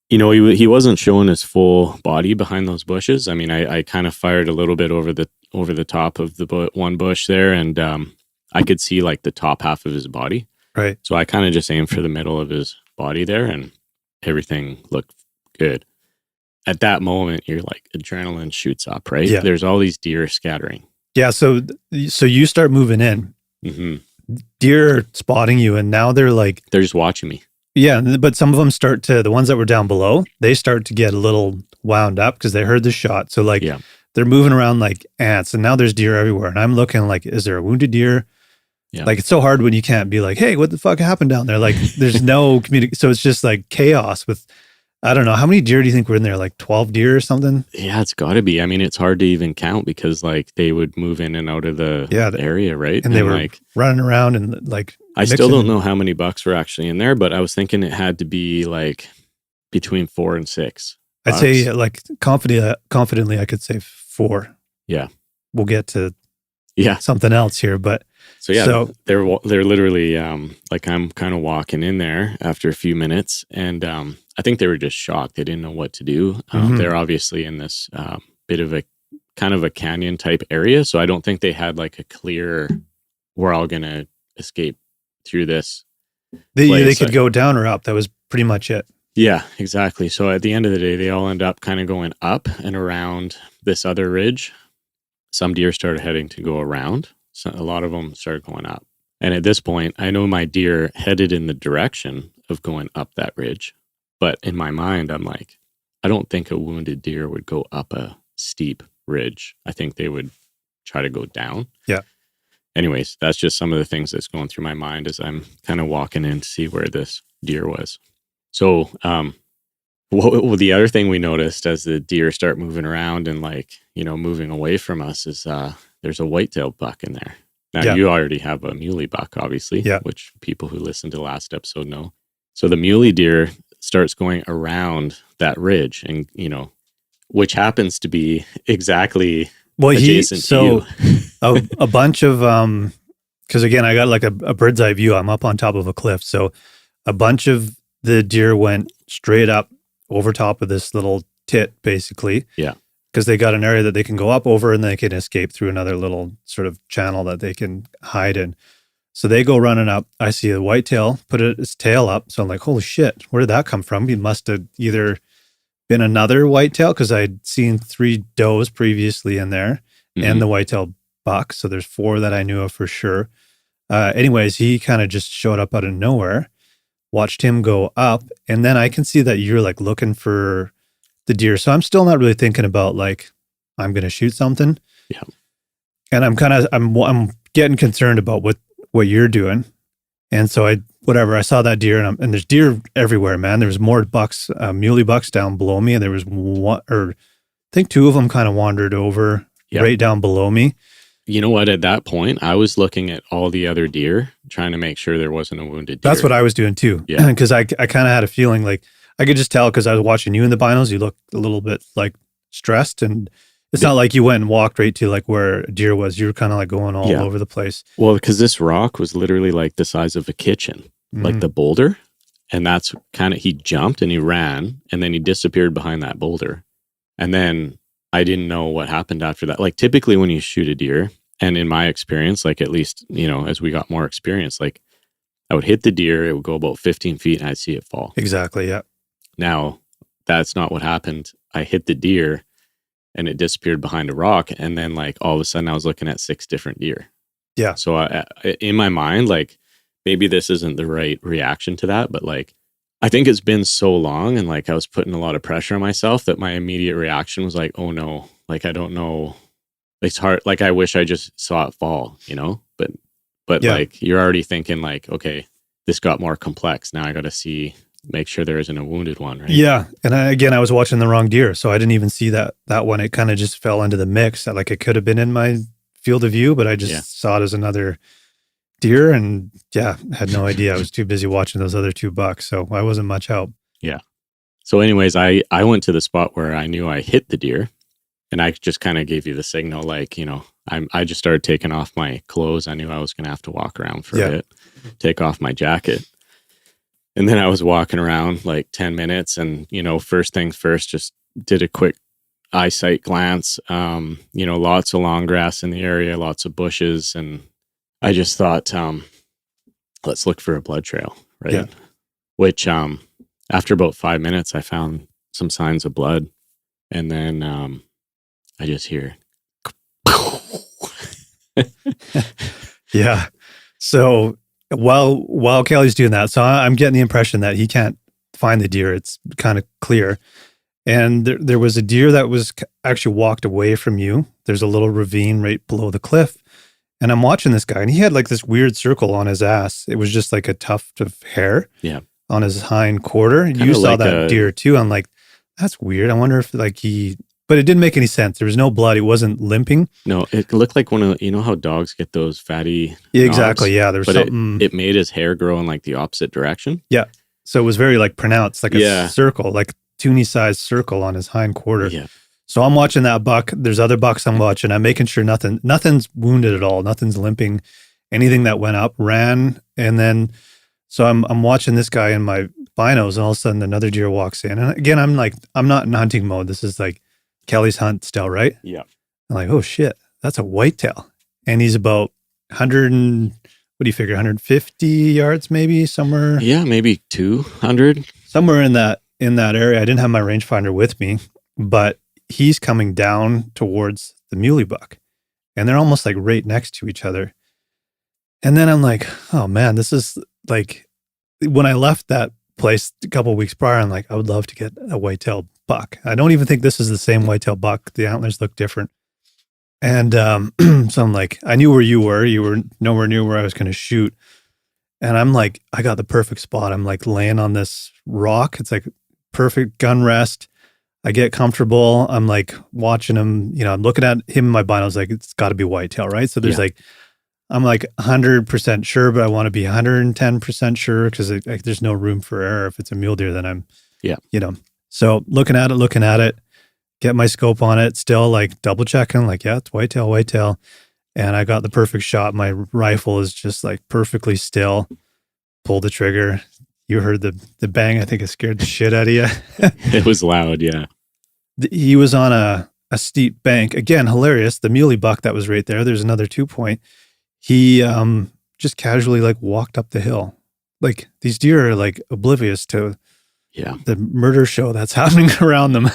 He wasn't showing his full body behind those bushes. I mean, I kind of fired a little bit over the top of the one bush there, and I could see like the top half of his body. Right. So I kind of just aimed for the middle of his body there, and everything looked good. At that moment, you're like, adrenaline shoots up, right? Yeah. There's all these deer scattering. Yeah. So you start moving in. Mm-hmm. Deer are spotting you, and now they're just watching me. Yeah, but some of them the ones that were down below, they start to get a little wound up because they heard the shot. So they're moving around like ants, and now there's deer everywhere. And I'm looking like, is there a wounded deer? Yeah. Like it's so hard when you can't be like, hey, what the fuck happened down there? Like there's no communication. So it's just like chaos with, I don't know. How many deer do you think were in there? Like 12 deer or something? Yeah, it's got to be. I mean, it's hard to even count because like they would move in and out of the area, right? And they were like running around and like I still don't know how many bucks were actually in there, but I was thinking it had to be like between 4 and 6. I'd say like confidently, I could say 4. Yeah. We'll get to something else here, but so they're literally like I'm kind of walking in there after a few minutes, and I think they were just shocked. They didn't know what to do. They're obviously in this bit of a kind of a canyon type area, so I don't think they had like a clear, we're all gonna escape through this. They could go down or up. That was pretty much it. Yeah, exactly. So at the end of the day, they all end up kind of going up and around this other ridge. Some deer started heading to go around. So a lot of them started going up. And at this point, I know my deer headed in the direction of going up that ridge. But in my mind, I'm like, I don't think a wounded deer would go up a steep ridge. I think they would try to go down. Yeah. Anyways, that's just some of the things that's going through my mind as I'm kind of walking in to see where this deer was. So, the other thing we noticed as the deer start moving around and like, moving away from us is there's a whitetail buck in there. Now, Yeah. you already have a muley buck, obviously, Yeah. which people who listened to the last episode know. So the muley deer starts going around that ridge, and which happens to be exactly adjacent to you. a bunch of because again, I got like a bird's eye view. I'm up on top of a cliff, so a bunch of the deer went straight up over top of this little tit, basically. Yeah. Because they got an area that they can go up over, and they can escape through another little sort of channel that they can hide in. So they go running up. I see a whitetail put its tail up. So I'm like, holy shit, where did that come from? He must have either been another whitetail, because I'd seen 3 does previously in there, and the whitetail buck. So there's 4 that I knew of for sure. Anyways, he kind of just showed up out of nowhere, watched him go up, and then I can see that you're like looking for the deer. So I'm still not really thinking about like, I'm going to shoot something. Yeah. And I'm getting concerned about what you're doing. And so I saw that deer, and there's deer everywhere, man. There was more bucks, muley bucks down below me. And there was one, or I think 2 of them kind of wandered over right down below me. You know what? At that point, I was looking at all the other deer, trying to make sure there wasn't a wounded deer. That's what I was doing too. Yeah. Because I kind of had a feeling like, I could just tell because I was watching you in the binos. You looked a little bit like stressed, and it's not like you went and walked right to like where a deer was. You were kind of like going all over the place. Well, because this rock was literally like the size of a kitchen, like the boulder. And that's he jumped and he ran, and then he disappeared behind that boulder. And then I didn't know what happened after that. Like typically when you shoot a deer, and in my experience, like at least, as we got more experience, like I would hit the deer, it would go about 15 feet and I'd see it fall. Exactly. Yeah. Now, that's not what happened. I hit the deer and it disappeared behind a rock. And then like all of a sudden I was looking at 6 different deer. Yeah. So in my mind, like maybe this isn't the right reaction to that, but like, I think it's been so long and like I was putting a lot of pressure on myself that my immediate reaction was like, oh no, like, I don't know. It's hard. Like, I wish I just saw it fall, but like you're already thinking like, okay, this got more complex. Now I got to make sure there isn't a wounded one, right? Yeah. And I was watching the wrong deer. So I didn't even see that one. It kind of just fell into the mix. Like it could have been in my field of view, but I just saw it as another deer, and had no idea. I was too busy watching those other 2 bucks. So I wasn't much help. Yeah. So anyways, I went to the spot where I knew I hit the deer, and I just kind of gave you the signal, like, I just started taking off my clothes. I knew I was going to have to walk around for a bit, take off my jacket. And then I was walking around like 10 minutes and, first things first, just did a quick eyesight glance, lots of long grass in the area, lots of bushes. And I just thought, let's look for a blood trail, right? Yeah. Which, after about 5 minutes, I found some signs of blood. And then I just hear. Yeah. So while Kelly's doing that, so I'm getting the impression that he can't find the deer. It's kind of clear. And there was a deer that was actually walked away from you. There's a little ravine right below the cliff. And I'm watching this guy, and he had like this weird circle on his ass. It was just like a tuft of hair on his hind quarter. You saw like that deer too. I'm like, that's weird. I wonder if like but it didn't make any sense. There was no blood. It wasn't limping. No, it looked like one of, how dogs get those fatty exactly. knobs? Yeah. There was something. It made his hair grow in like the opposite direction. Yeah. So it was very like pronounced, like a circle, like toonie sized circle on his hind quarter. Yeah. So I'm watching that buck. There's other bucks I'm watching. I'm making sure nothing's wounded at all. Nothing's limping. Anything that went up ran. And then, so I'm watching this guy in my binos, and all of a sudden another deer walks in. And again, I'm like, I'm not in hunting mode. This is like Kelly's hunt still, right? Yeah. I'm like, oh shit, that's a whitetail. And he's about 100 and, what do you figure, 150 yards maybe, somewhere? Yeah, maybe 200. Somewhere in that area. I didn't have my rangefinder with me, but he's coming down towards the muley buck, and they're almost like right next to each other. And then I'm like, oh man, this is like, when I left that place a couple of weeks prior, I'm like, I would love to get a whitetail buck. I don't even think this is the same whitetail buck. The antlers look different. And so I'm like, I knew where you were. You were nowhere near where I was going to shoot. And I'm like, I got the perfect spot. I'm like laying on this rock. It's like perfect gun rest. I get comfortable. I'm like watching him, I'm looking at him in my binos, like, it's got to be whitetail, right? So there's like I'm like 100% sure, but I want to be 110% sure because there's no room for error. If it's a mule deer, then I'm, Yeah. So looking at it, get my scope on it, still like double checking, like, yeah, it's whitetail. And I got the perfect shot. My rifle is just like perfectly still. Pull the trigger. You heard the bang. I think it scared the shit out of you. It was loud. Yeah. He was on a steep bank. Again, hilarious. The muley buck that was right there. There's another 2-point. He just casually like walked up the hill. Like these deer are like oblivious to the murder show that's happening around them.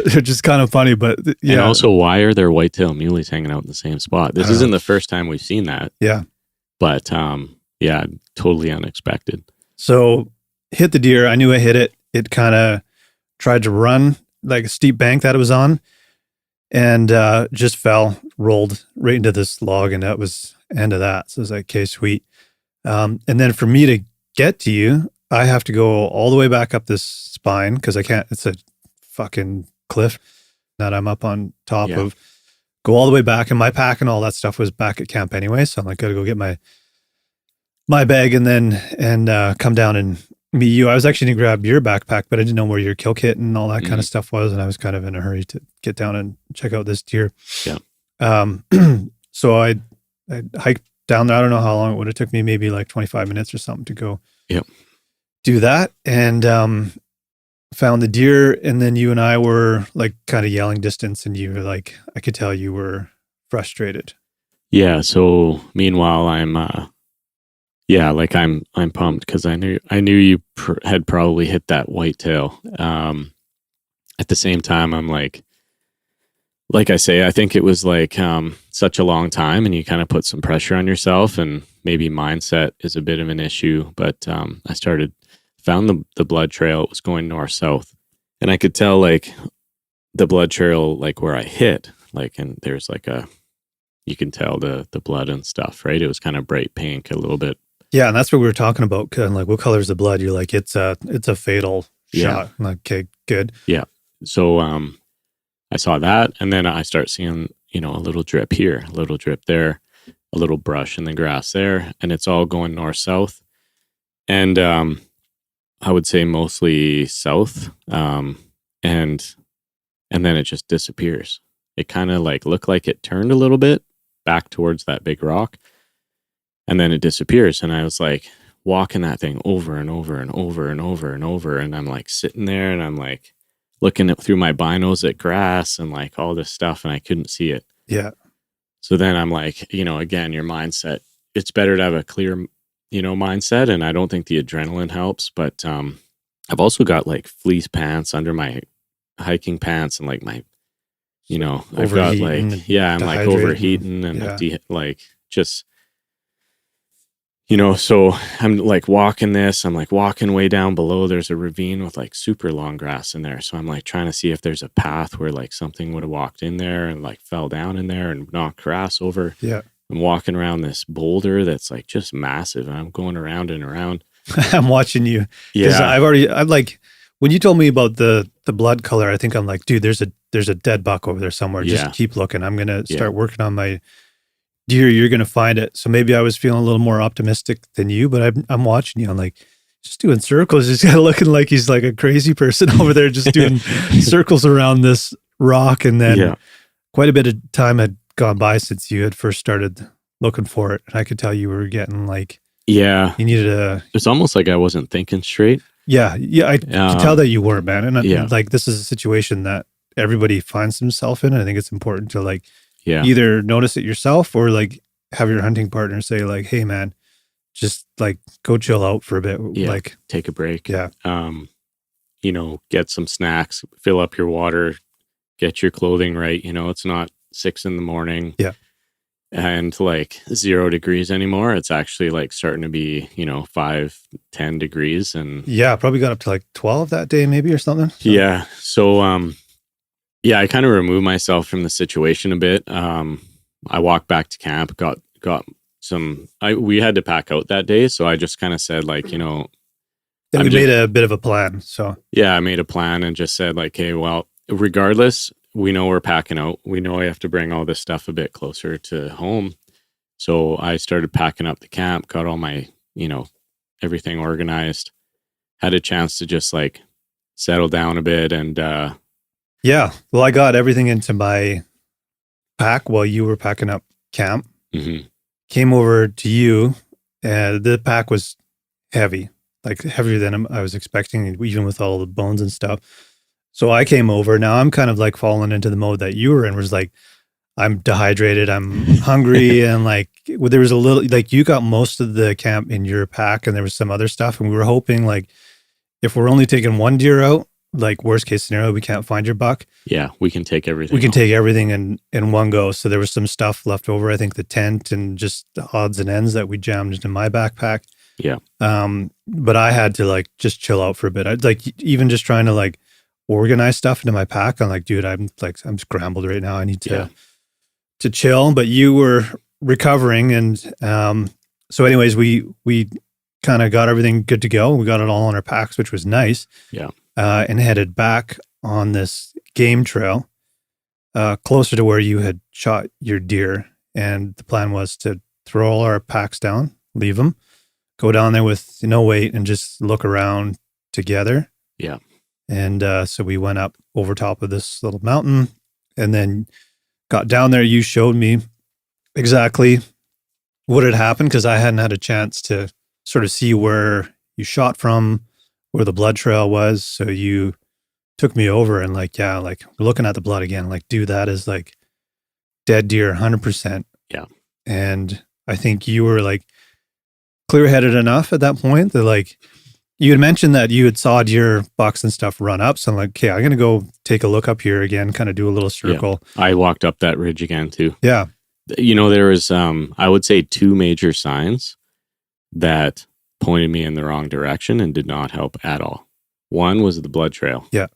They're just kind of funny, but yeah. And also, why are there whitetail muleys hanging out in the same spot? This isn't the first time we've seen that. Yeah. But yeah, totally unexpected. So hit the deer. I knew I hit it. It kind of tried to run like a steep bank that it was on and just fell, rolled right into this log. And that was end of that. So it was like, okay, sweet. And then for me to get to you, I have to go all the way back up this spine because I can't, it's a fucking cliff that I'm up on top of. Go all the way back, and my pack and all that stuff was back at camp anyway. So I'm like, gotta go get my bag and come down and meet you. I was actually going to grab your backpack, but I didn't know where your kill kit and all that kind of stuff was. And I was kind of in a hurry to get down and check out this deer. Yeah. So I hiked down there. I don't know how long it would have took me, maybe like 25 minutes or something to go do that. And found the deer. And then you and I were like kind of yelling distance, and you were like, I could tell you were frustrated. Yeah. So meanwhile, I'm pumped because I knew you had probably hit that whitetail. At the same time, I'm like I say, I think it was like such a long time, and you kind of put some pressure on yourself, and maybe mindset is a bit of an issue. But I found the blood trail. It was going north-south, and I could tell like the blood trail, like where I hit, like, and there's like you can tell the blood and stuff, right? It was kind of bright pink, a little bit. Yeah, and that's what we were talking about. Kind of like, what color is the blood? You're like, it's a fatal shot. I'm like, okay, good. Yeah. So I saw that, and then I start seeing, a little drip here, a little drip there, a little brush in the grass there, and it's all going north-south. And I would say mostly south. And then it just disappears. It kind of like looked like it turned a little bit back towards that big rock. And then it disappears. And I was like walking that thing over and over and over and over and over. And I'm like sitting there, and I'm like looking through my binos at grass and like all this stuff, and I couldn't see it. Yeah. So then I'm like, again, your mindset, it's better to have a clear, mindset. And I don't think the adrenaline helps, but I've also got like fleece pants under my hiking pants, and like my, I've got like, I'm like overheating and like just, so I'm like walking this, I'm like walking way down below. There's a ravine with like super long grass in there. So I'm like trying to see if there's a path where like something would have walked in there and like fell down in there and knocked grass over. Yeah. I'm walking around this boulder that's like just massive, and I'm going around and around. I'm watching you. Yeah. I'm like, when you told me about the blood color, I think I'm like, dude, there's a dead buck over there somewhere. Just keep looking. I'm going to start working on my deer. You're going to find it. So maybe I was feeling a little more optimistic than you, but I'm watching you. I'm like, just doing circles. He's kind of looking like he's like a crazy person over there, just doing circles around this rock. And then quite a bit of time had gone by since you had first started looking for it. And I could tell you were getting like, you needed it's almost like I wasn't thinking straight. Yeah. I could tell that you weren't, man. And like, this is a situation that everybody finds themselves in. And I think it's important to like, either notice it yourself or like have your hunting partner say like, hey man, just like go chill out for a bit. Like take a break. Yeah. Get some snacks, fill up your water, get your clothing right. It's not 6 a.m. Yeah. And like 0 degrees anymore. It's actually like starting to be, 5, 10 degrees. And probably got up to like 12 that day maybe or something. So. Yeah. So, I kind of removed myself from the situation a bit. I walked back to camp, got some, we had to pack out that day. So I just kind of said like, Then we made a bit of a plan. So I made a plan and just said like, hey, well, regardless, we know we're packing out. We know I have to bring all this stuff a bit closer to home. So I started packing up the camp, got all my, everything organized, had a chance to just like settle down a bit. And Yeah. Well, I got everything into my pack while you were packing up camp. mhm. Came over to you, and the pack was heavy, like heavier than I was expecting, even with all the bones and stuff. So I came over. Now I'm kind of like falling into the mode that you were in, was like, I'm dehydrated, I'm hungry, and like there was a little, like you got most of the camp in your pack, and there was some other stuff, and we were hoping like if we're only taking one deer out, like worst case scenario, we can't find your buck. Yeah, we can take everything. We can take everything in one go. So there was some stuff left over. I think the tent and just the odds and ends that we jammed into my backpack. Yeah. But I had to like just chill out for a bit. I'd like even just trying to like organize stuff into my pack. I'm like, dude, I'm scrambled right now. I need to chill. But you were recovering, and so anyways, we kind of got everything good to go. We got it all on our packs, which was nice. Yeah. And headed back on this game trail, closer to where you had shot your deer. And the plan was to throw all our packs down, leave them, go down there with no weight, and just look around together. Yeah. And so we went up over top of this little mountain, and then got down there. You showed me exactly what had happened, because I hadn't had a chance to sort of see where you shot from, where the blood trail was. So you took me over and like, yeah, like looking at the blood again, like, dude, that is like dead deer, 100%. Yeah. And I think you were like clear-headed enough at that point that like, you had mentioned that you had saw deer bucks and stuff run up. So I'm like, okay, I'm going to go take a look up here again, kind of do a little circle. Yeah. I walked up that ridge again too. Yeah. There was, I would say 2 major signs that pointed me in the wrong direction and did not help at all. One was the blood trail. Yeah.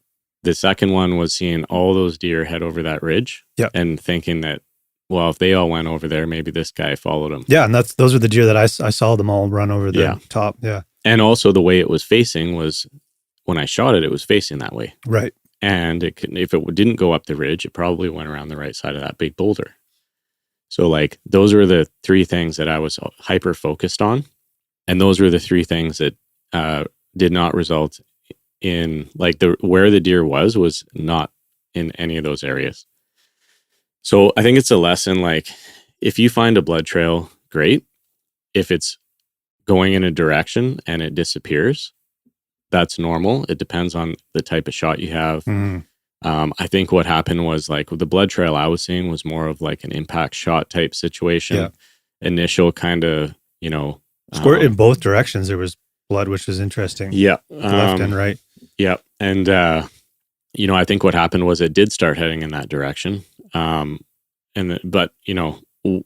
The second one was seeing all those deer head over that ridge. Yeah. And thinking that, well, if they all went over there, maybe this guy followed them. Yeah. And those are the deer that I saw them all run over the top. Yeah. And also the way it was facing was, when I shot it, it was facing that way. Right. And if it didn't go up the ridge, it probably went around the right side of that big boulder. So like, those were the 3 things that I was hyper focused on. And those were the 3 things that did not result in, like, where the deer was not in any of those areas. So I think it's a lesson, like, if you find a blood trail, great. If it's going in a direction and it disappears, that's normal. It depends on the type of shot you have. I think what happened was, like, with the blood trail I was seeing was more of like an impact shot type situation. Yeah. Initial kind of, Squirt in both directions. There was blood, which was interesting. Yeah. Left and right. Yeah. And, I think what happened was it did start heading in that direction. But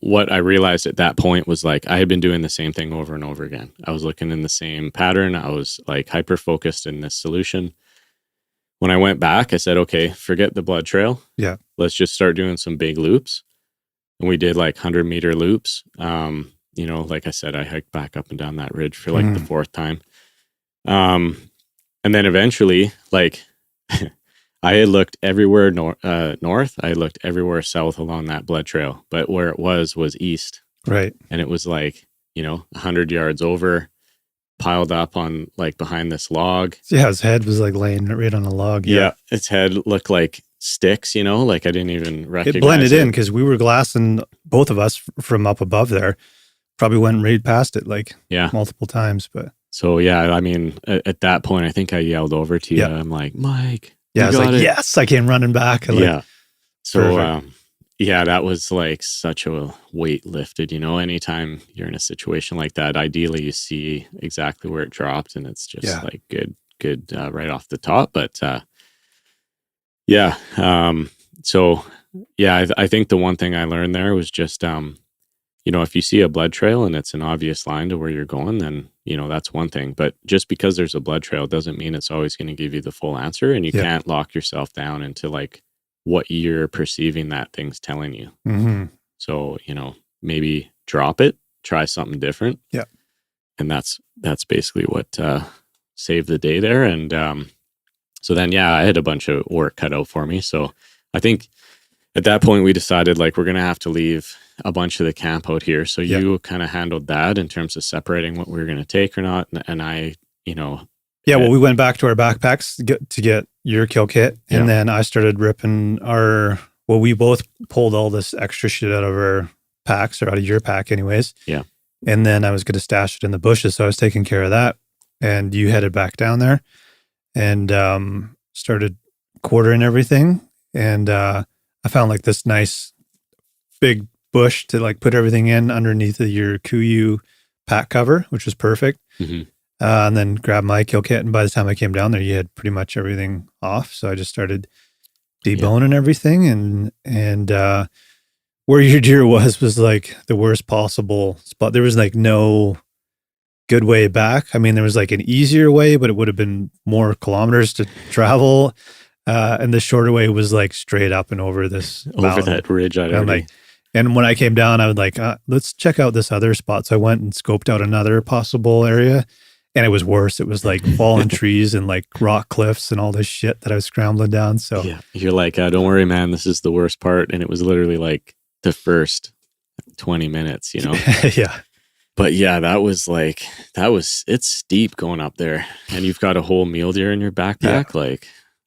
what I realized at that point was, like, I had been doing the same thing over and over again. I was looking in the same pattern. I was like hyper focused in this solution. When I went back, I said, okay, forget the blood trail. Yeah. Let's just start doing some big loops. And we did like 100-meter loops. Like I said, I hiked back up and down that ridge for like the 4th time. And then eventually, like, I had looked everywhere north. I had looked everywhere south along that blood trail, but where it was east. Right. And it was like, 100 yards over, piled up on, like, behind this log. Yeah, his head was like laying right on a log. Yeah, its head looked like sticks, like I didn't even recognize it. Blended in because we were glassing, both of us, from up above there. Probably went right past it like multiple times. But so, yeah, I mean, at that point, I think I yelled over to you. I'm like, Mike. Yeah, I was like, yes, I came running back. Yeah. So, that was like such a weight lifted, anytime you're in a situation like that, ideally you see exactly where it dropped, and it's just like good right off the top. But so I think the one thing I learned there was just, if you see a blood trail and it's an obvious line to where you're going, then, that's one thing. But just because there's a blood trail doesn't mean it's always going to give you the full answer. And you can't lock yourself down into like what you're perceiving that thing's telling you. Mm-hmm. So, maybe drop it, try something different. Yeah. And that's basically what saved the day there. And so then, I had a bunch of work cut out for me. So I think at that point we decided like we're going to have to leave a bunch of the camp out here. So you kind of handled that in terms of separating what we were going to take or not. And I, Yeah, well, we went back to our backpacks to get your kill kit. And then I started ripping we both pulled all this extra shit out of our packs, or out of your pack anyways. Yeah. And then I was going to stash it in the bushes. So I was taking care of that. And you headed back down there and started quartering everything. And I found like this nice big bush to like put everything in underneath of your Kuiu pack cover, which was perfect. Mm-hmm. And then grabbed my kill kit. And by the time I came down there, you had pretty much everything off. So I just started deboning everything. And where your deer was like the worst possible spot. There was like no good way back. I mean, there was like an easier way, but it would have been more kilometers to travel. And the shorter way was like straight up and over this mountain. Over that ridge. And when I came down, I was like, let's check out this other spot. So I went and scoped out another possible area, and it was worse. It was like fallen trees and like rock cliffs and all this shit that I was scrambling down. So you're like, don't worry, man, this is the worst part. And it was literally like the first 20 minutes, Yeah. But yeah, it's steep going up there, and you've got a whole mule deer in your backpack.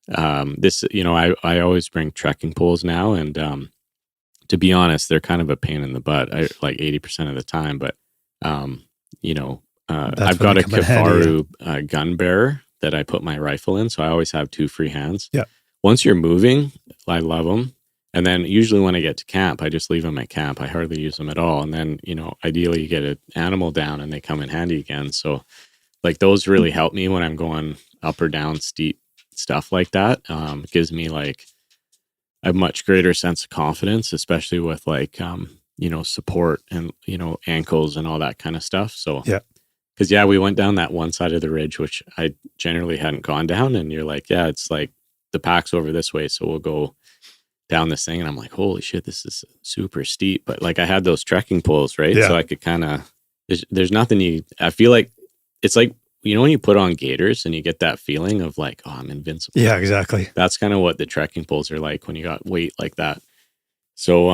I always bring trekking poles now, and to be honest, they're kind of a pain in the butt. Like 80% of the time, but I've got a Kafaru gun bearer that I put my rifle in, so I always have 2 free hands. Yeah. Once you're moving, I love them. And then usually when I get to camp, I just leave them at camp. I hardly use them at all. And then, ideally you get an animal down and they come in handy again. So like those really help me when I'm going up or down steep stuff like that. It gives me like a much greater sense of confidence, especially with like, support and, ankles and all that kind of stuff. So, because we went down that one side of the ridge, which I generally hadn't gone down. And you're like, it's like the pack's over this way. So we'll go down this thing, and I'm like, holy shit, this is super steep. But like I had those trekking poles, right? So I could kind of, there's nothing I feel like it's like, when you put on gaiters and you get that feeling of like, oh, I'm invincible. Yeah, exactly. That's kind of what the trekking poles are like when you got weight like that. So,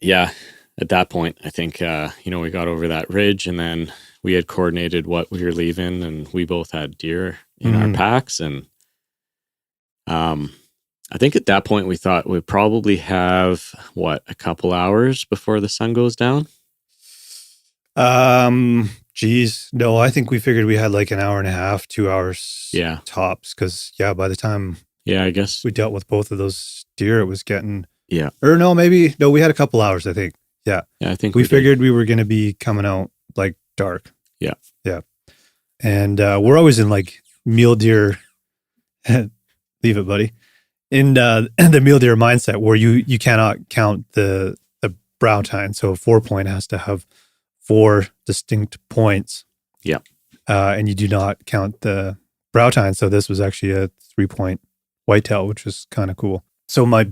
at that point, I think, we got over that ridge, and then we had coordinated what we were leaving, and we both had deer in our packs. And, I think at that point we thought we'd probably have a couple hours before the sun goes down. No, I think we figured we had like an hour and a half, 2 hours tops. Cause by the time I guess we dealt with both of those deer, it was getting, we had a couple hours, I think. Yeah. Yeah. I think we figured we were going to be coming out like dark. Yeah. Yeah. And, we're always in like mule deer, leave it, buddy. In the mule deer mindset where you cannot count the brow tine. So a 4-point has to have 4 distinct points. Yeah. And you do not count the brow tine. So this was actually a 3-point whitetail, which was kind of cool. So my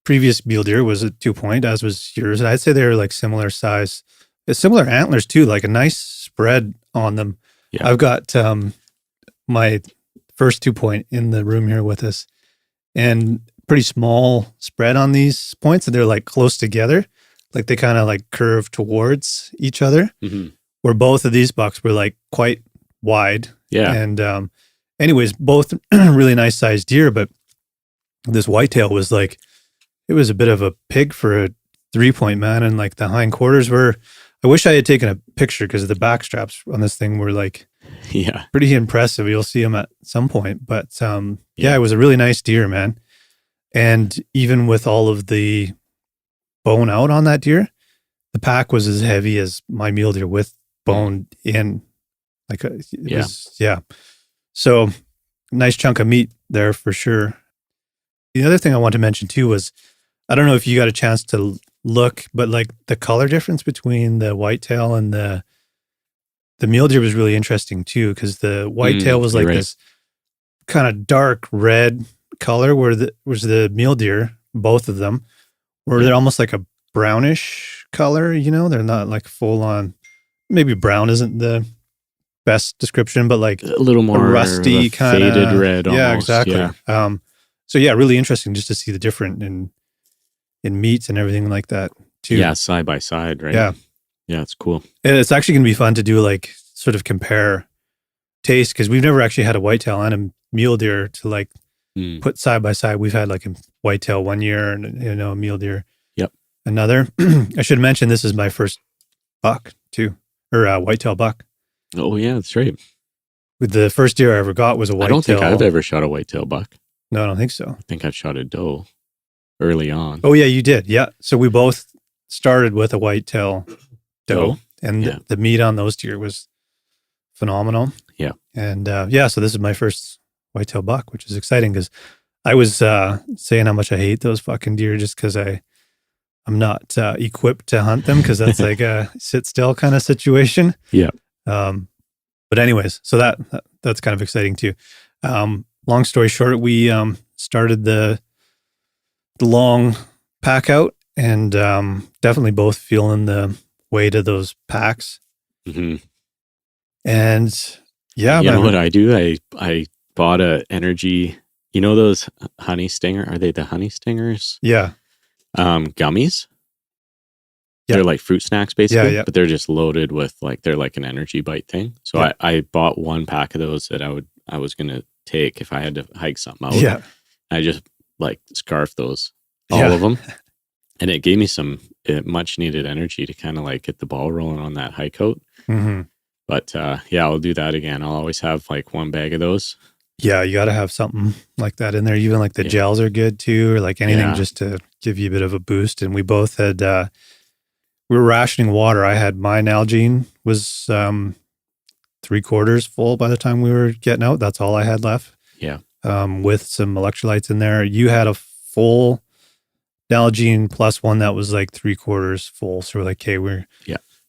previous mule deer was a 2-point, as was yours. And I'd say they're like similar size, similar antlers too, like a nice spread on them. Yeah. I've got my first 2-point in the room here with us, and pretty small spread on these points, and they're like close together. Like they kind of like curve towards each other, where both of these bucks were like quite wide. Yeah. And anyways, both really nice sized deer, but this whitetail was like, it was a bit of a pig for a 3-point, man. And like the hindquarters were, I wish I had taken a picture because the back straps on this thing were like, pretty impressive. You'll see them at some point, but it was a really nice deer, man. And even with all of the bone out on that deer, the pack was as heavy as my mule deer with bone in. Like, So nice chunk of meat there for sure. The other thing I want to mention too was, I don't know if you got a chance to look, but like the color difference between the whitetail and the mule deer was really interesting too, because the whitetail was like this kind of dark red color, where the mule deer, both of them, where they're almost like a brownish color. They're not like full on. Maybe brown isn't the best description, but like a little more rusty kind of faded red. Yeah, almost. exactly. Yeah. So really interesting just to see the different. And in meats and everything like that too. Yeah, side by side, right? Yeah. Yeah, it's cool. And it's actually going to be fun to do like sort of compare taste, because we've never actually had a whitetail and a mule deer to like put side by side. We've had like a whitetail one year and a mule deer another. I should mention this is my first buck too, or whitetail buck. Oh yeah, that's right. With the first deer I ever got was a whitetail. I don't think I've ever shot a whitetail buck. No, I don't think so. I think I've shot a doe early on. Oh yeah, you did. Yeah. So we both started with a whitetail doe, and the meat on those deer was phenomenal. Yeah. And so this is my first whitetail buck, which is exciting because I was saying how much I hate those fucking deer just because I'm not equipped to hunt them, because that's like a sit still kind of situation. Yeah. But anyways, so that's kind of exciting too. Long story short, we started the long pack out, and definitely both feeling the weight of those packs. Mm-hmm. And yeah, you know what I do? I bought a energy. You know those honey stinger? Are they the honey stingers? Yeah. Gummies. Yeah. They're like fruit snacks basically, yeah. but they're just loaded with they're like an energy bite thing. So I bought one pack of those that I was gonna take if I had to hike something out. Yeah. I just scarfed those, all of them, and it gave me some much needed energy to kind of get the ball rolling on that hike out. Mm-hmm. But I'll do that again. I'll always have one bag of those. Yeah, you got to have something like that in there. Even like the gels are good too, or like anything just to give you a bit of a boost. And we both had, we were rationing water. I had my Nalgene was 3/4 full by the time we were getting out. That's all I had left. Yeah. With some electrolytes in there. You had a full Nalgene plus one that was like 3/4 full. So we're like, okay, we're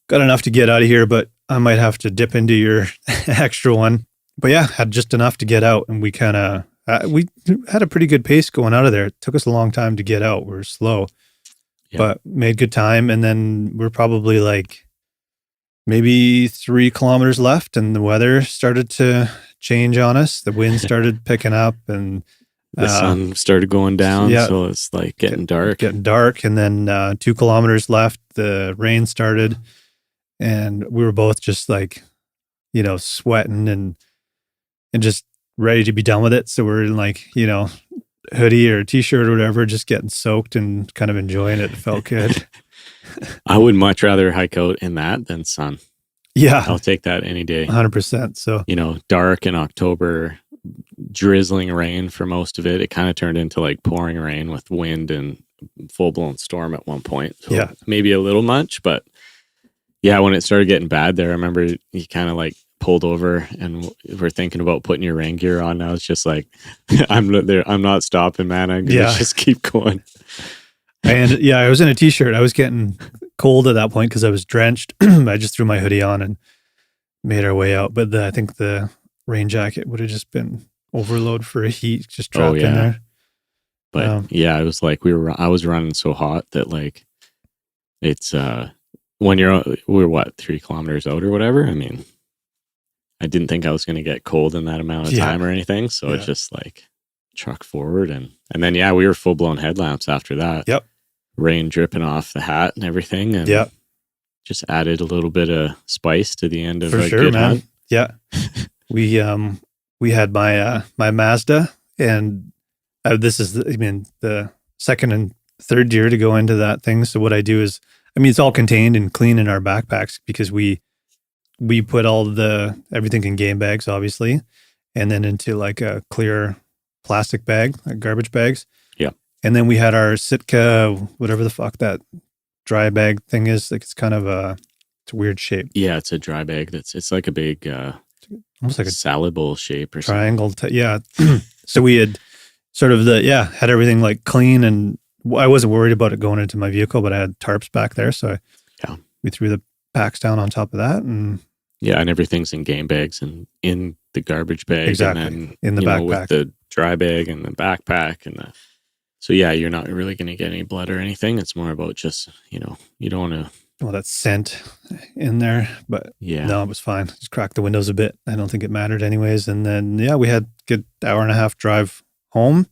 got enough to get out of here, but I might have to dip into your extra one. But yeah, had just enough to get out, and we kind of we had a pretty good pace going out of there. It took us a long time to get out. We were slow, but made good time. And then we're probably like maybe 3 kilometers left, and the weather started to change on us. The wind started picking up, and the sun started going down. So it's getting dark. And then 2 kilometers left, the rain started, and we were both just sweating and just ready to be done with it. So we're in hoodie or t-shirt or whatever, just getting soaked and kind of enjoying it. It felt good. I would much rather hike out in that than sun. Yeah. I'll take that any day. 100%. So, dark in October, drizzling rain for most of it. It kind of turned into pouring rain with wind and full blown storm at one point. So maybe a little much, but when it started getting bad there, I remember you kind of pulled over and we're thinking about putting your rain gear on. I was just I'm not stopping, man. I'm gonna just keep going. And I was in a t-shirt. I was getting cold at that point because I was drenched. I just threw my hoodie on and made our way out. But I think the rain jacket would have just been overload for a heat, just trapped in there. But it was I was running so hot that it's when we're 3 kilometers out or whatever. I mean, I didn't think I was going to get cold in that amount of time or anything. So it's just truck forward. And then, we were full blown headlamps after that. Yep. Rain dripping off the hat and everything. And just added a little bit of spice to the end of a good hunt. Yeah. We had my Mazda, and this is the second and third deer to go into that thing. So what I do is, it's all contained and clean in our backpacks because we put all everything in game bags, obviously, and then into a clear plastic bag, garbage bags. Yeah. And then we had our Sitka, whatever the fuck that dry bag thing is. It's kind of it's a weird shape. Yeah, it's a dry bag. It's like a big, almost like a salad bowl shape or triangle. So we had sort of had everything clean, and I wasn't worried about it going into my vehicle, but I had tarps back there. So we threw the packs down on top of that, and and everything's in game bags and in the garbage bag. Exactly. And then, in the backpack. With the dry bag and the backpack so you're not really going to get any blood or anything. It's more about just, you don't want to. Well, that scent in there, but no, it was fine. Just cracked the windows a bit. I don't think it mattered anyways. And then, we had a good hour and a half drive home.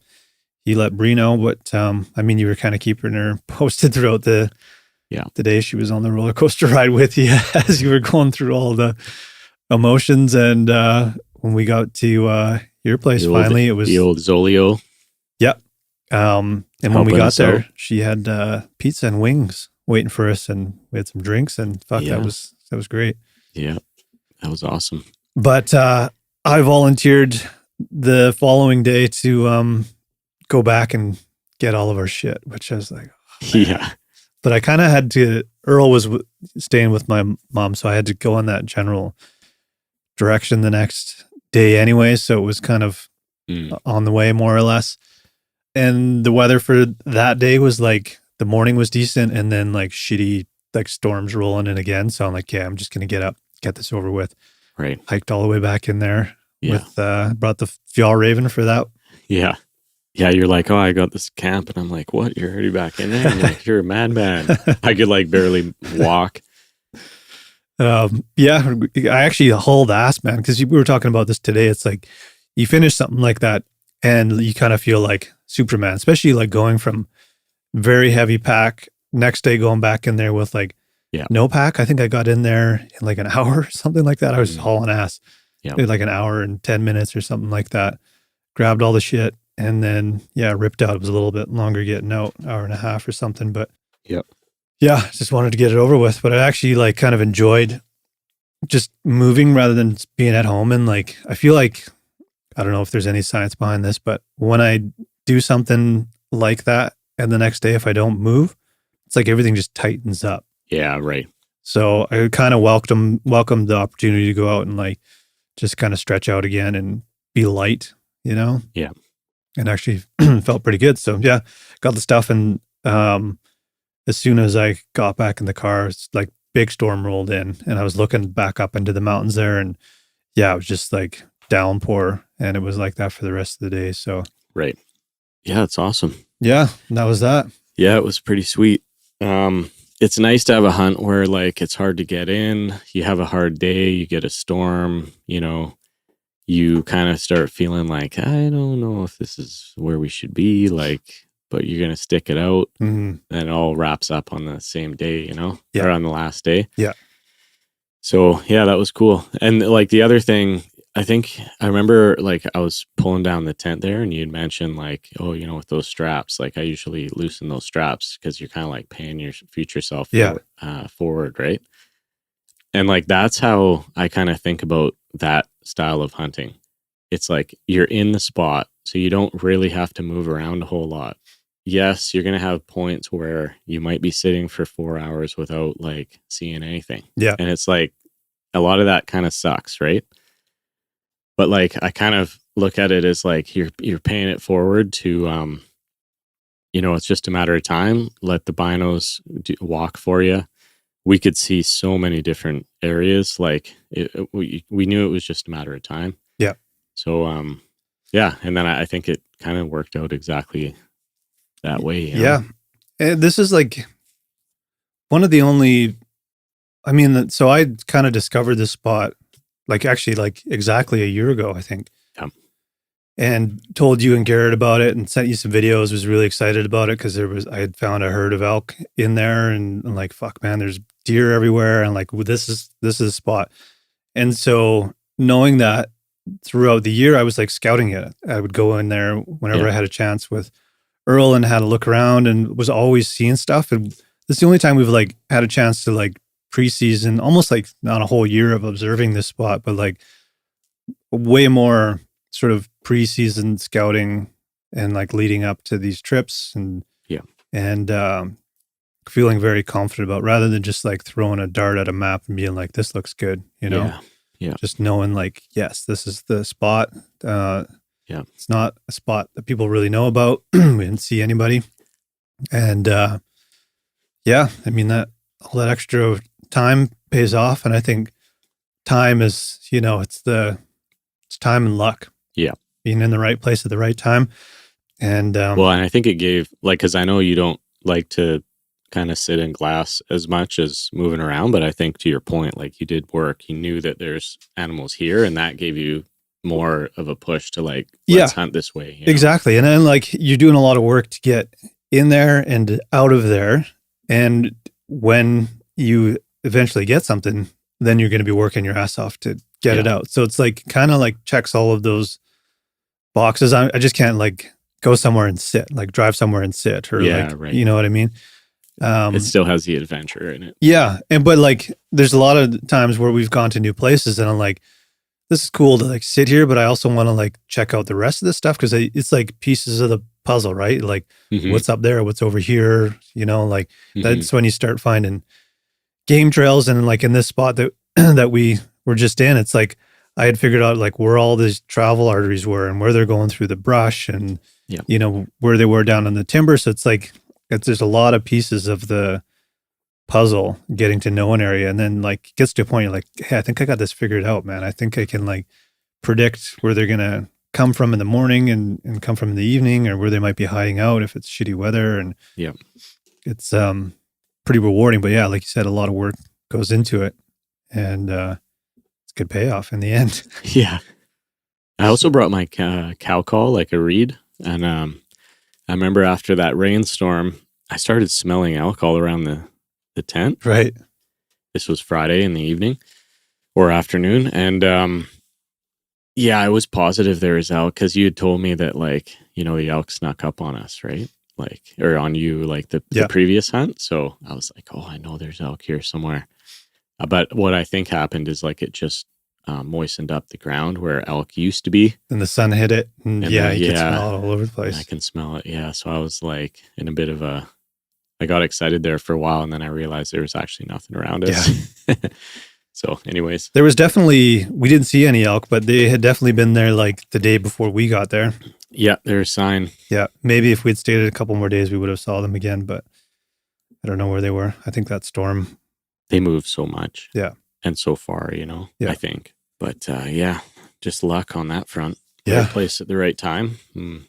you let Bree know, but I mean, you were kind of keeping her posted throughout the day she was on the roller coaster ride with you as you were going through all the emotions. And when we got to your place, finally, it was the old Zolio. Yep. And when we got there, she had pizza and wings waiting for us, and we had some drinks, and fuck, that was great. Yeah, that was awesome. But I volunteered the following day to go back and get all of our shit, which I was like, oh, yeah. But I kind of had to. Earl was staying with my mom, so I had to go in that general direction the next day anyway. So it was kind of on the way, more or less. And the weather for that day was like, the morning was decent, and then like shitty, like storms rolling in again. So I'm like, yeah, I'm just going to get up, get this over with. Right. Hiked all the way back in there with, brought the Fjall Raven for that. Yeah. Yeah. You're like, oh, I got this camp. And I'm like, what? You're already back in there? I'm like, you're a madman. I could like barely walk. Yeah, I actually hauled ass, man, because we were talking about this today. It's like you finish something like that and you kind of feel like Superman, especially like going from very heavy pack, next day going back in there with like no pack. I think I got in there in like an hour or something like that. I was just hauling ass. Yeah, like an hour and 10 minutes or something like that. Grabbed all the shit and then ripped out. It was a little bit longer getting out, hour and a half or something, but yeah, just wanted to get it over with. But I actually like kind of enjoyed just moving rather than being at home. And like, I feel like, I don't know if there's any science behind this, but when I do something like that and the next day, if I don't move, it's like everything just tightens up. Yeah, right. So I kind of welcomed the opportunity to go out and like just kind of stretch out again and be light, you know? Yeah. And actually felt pretty good. So yeah, got the stuff. And as soon as I got back in the car, it's like big storm rolled in, and I was looking back up into the mountains there, and it was just like downpour, and it was like that for the rest of the day. So right. Yeah, it's awesome. Yeah, and that was that. Yeah, it was pretty sweet. It's nice to have a hunt where like it's hard to get in. You have a hard day, you get a storm, you know, you kind of start feeling like, I don't know if this is where we should be, like, but you're going to stick it out, and it all wraps up on the same day, you know, or on the last day. Yeah. So yeah, that was cool. And like the other thing, I think I remember like I was pulling down the tent there, and you'd mentioned like, oh, you know, with those straps, like I usually loosen those straps because you're kind of like paying your future self forward, right? And like that's how I kind of think about that style of hunting. It's like you're in the spot, so you don't really have to move around a whole lot. Yes, you're going to have points where you might be sitting for 4 hours without like seeing anything. Yeah. And it's like a lot of that kind of sucks, right? But like I kind of look at it as like you're paying it forward to you know, it's just a matter of time. Let the binos walk for you. We could see so many different areas. Like we knew it was just a matter of time. Yeah. So yeah, and then I think it kind of worked out exactly that way. You know? Yeah. And this is like one of the only, I mean, so I kind of discovered this spot like actually like exactly a year ago, I think. Yeah. And told you and Garrett about it and sent you some videos, was really excited about it because I had found a herd of elk in there, and I'm like, fuck man, there's deer everywhere. And like, well, this is a spot. And so knowing that throughout the year, I was like scouting it. I would go in there whenever I had a chance with Earl and had a look around, and was always seeing stuff. And this is the only time we've like had a chance to like preseason, almost like not a whole year of observing this spot, but like way more sort of preseason scouting and like leading up to these trips and feeling very confident about, rather than just like throwing a dart at a map and being like, this looks good, you know? Yeah. Just knowing like, yes, this is the spot. It's not a spot that people really know about. We didn't see anybody. And I mean, that all that extra time pays off. And I think time is, you know, it's time and luck. Yeah. Being in the right place at the right time. And well, and I think it gave, like, because I know you don't like to kind of sit in glass as much as moving around, but I think to your point, like you did work, you knew that there's animals here, and that gave you more of a push to like, Yeah. let's hunt this way. You know? Exactly. And then like you're doing a lot of work to get in there and out of there. And when you eventually get something, then you're going to be working your ass off to get it out. So it's like kind of like checks all of those boxes. I just can't like go somewhere and sit, like drive somewhere and sit, or like, you know what I mean? It still has the adventure in it. Yeah. But like, there's a lot of times where we've gone to new places and I'm like, this is cool to like sit here, but I also want to like check out the rest of this stuff. Cause it's like pieces of the puzzle, right? Like what's up there, what's over here, you know, like that's when you start finding game trails. And like in this spot that, that we were just in, it's like, I had figured out like where all these travel arteries were and where they're going through the brush and, you know, where they were down in the timber. So it's like, there's a lot of pieces of the puzzle getting to know an area. And then like gets to a point, you're like, hey, I think I got this figured out, man. I think I can like predict where they're going to come from in the morning and come from in the evening, or where they might be hiding out if it's shitty weather. And it's pretty rewarding. But yeah, like you said, a lot of work goes into it. And it's good payoff in the end. Yeah. I also brought my cow call, like a reed. And I remember after that rainstorm, I started smelling elk all around the tent. Right. This was Friday in the evening or afternoon. And yeah, I was positive there was elk because you had told me that, like, you know, the elk snuck up on us, right? Like, or on you, like the previous hunt. So I was like, oh, I know there's elk here somewhere. But what I think happened is like it just moistened up the ground where elk used to be. And the sun hit it. And you can smell it all over the place. I can smell it. Yeah. So I was like in a bit of I got excited there for a while, and then I realized there was actually nothing around us. Yeah. So anyways. There was definitely, we didn't see any elk, but they had definitely been there like the day before we got there. Yeah, there's a sign. Yeah. Maybe if we'd stayed a couple more days, we would have saw them again, but I don't know where they were. I think that storm. They moved so much. Yeah. And so far, you know, I think. But yeah, just luck on that front. Yeah. Right place at the right time.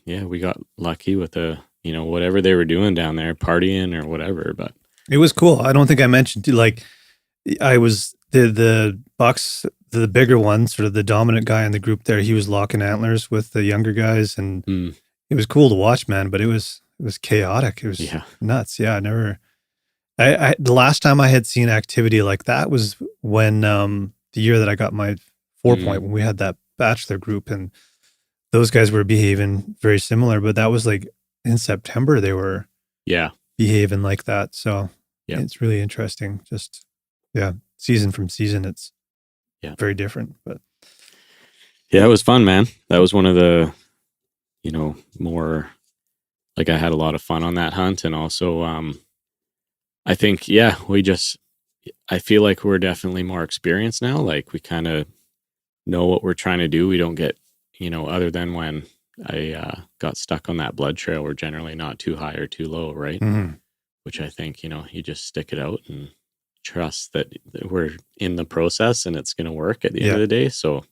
Yeah, we got lucky with you know, whatever they were doing down there, partying or whatever. But it was cool. I don't think I mentioned, like, I was the bucks, the bigger one, sort of the dominant guy in the group there. He was locking antlers with the younger guys, and it was cool to watch, man. But it was chaotic. It was nuts. Yeah, I the last time I had seen activity like that was when the year that I got my 4-point, when we had that bachelor group, and those guys were behaving very similar. But that was like in September they were behaving like that. So it's really interesting. Just season from season, it's very different. But yeah, it was fun, man. That was one of the, you know, more like I had a lot of fun on that hunt, and also I think I feel like we're definitely more experienced now. Like we kind of know what we're trying to do. We don't get, you know, other than when I got stuck on that blood trail, we're generally not too high or too low, right? Which I think, you know, you just stick it out and trust that we're in the process and it's going to work at the end of the day. So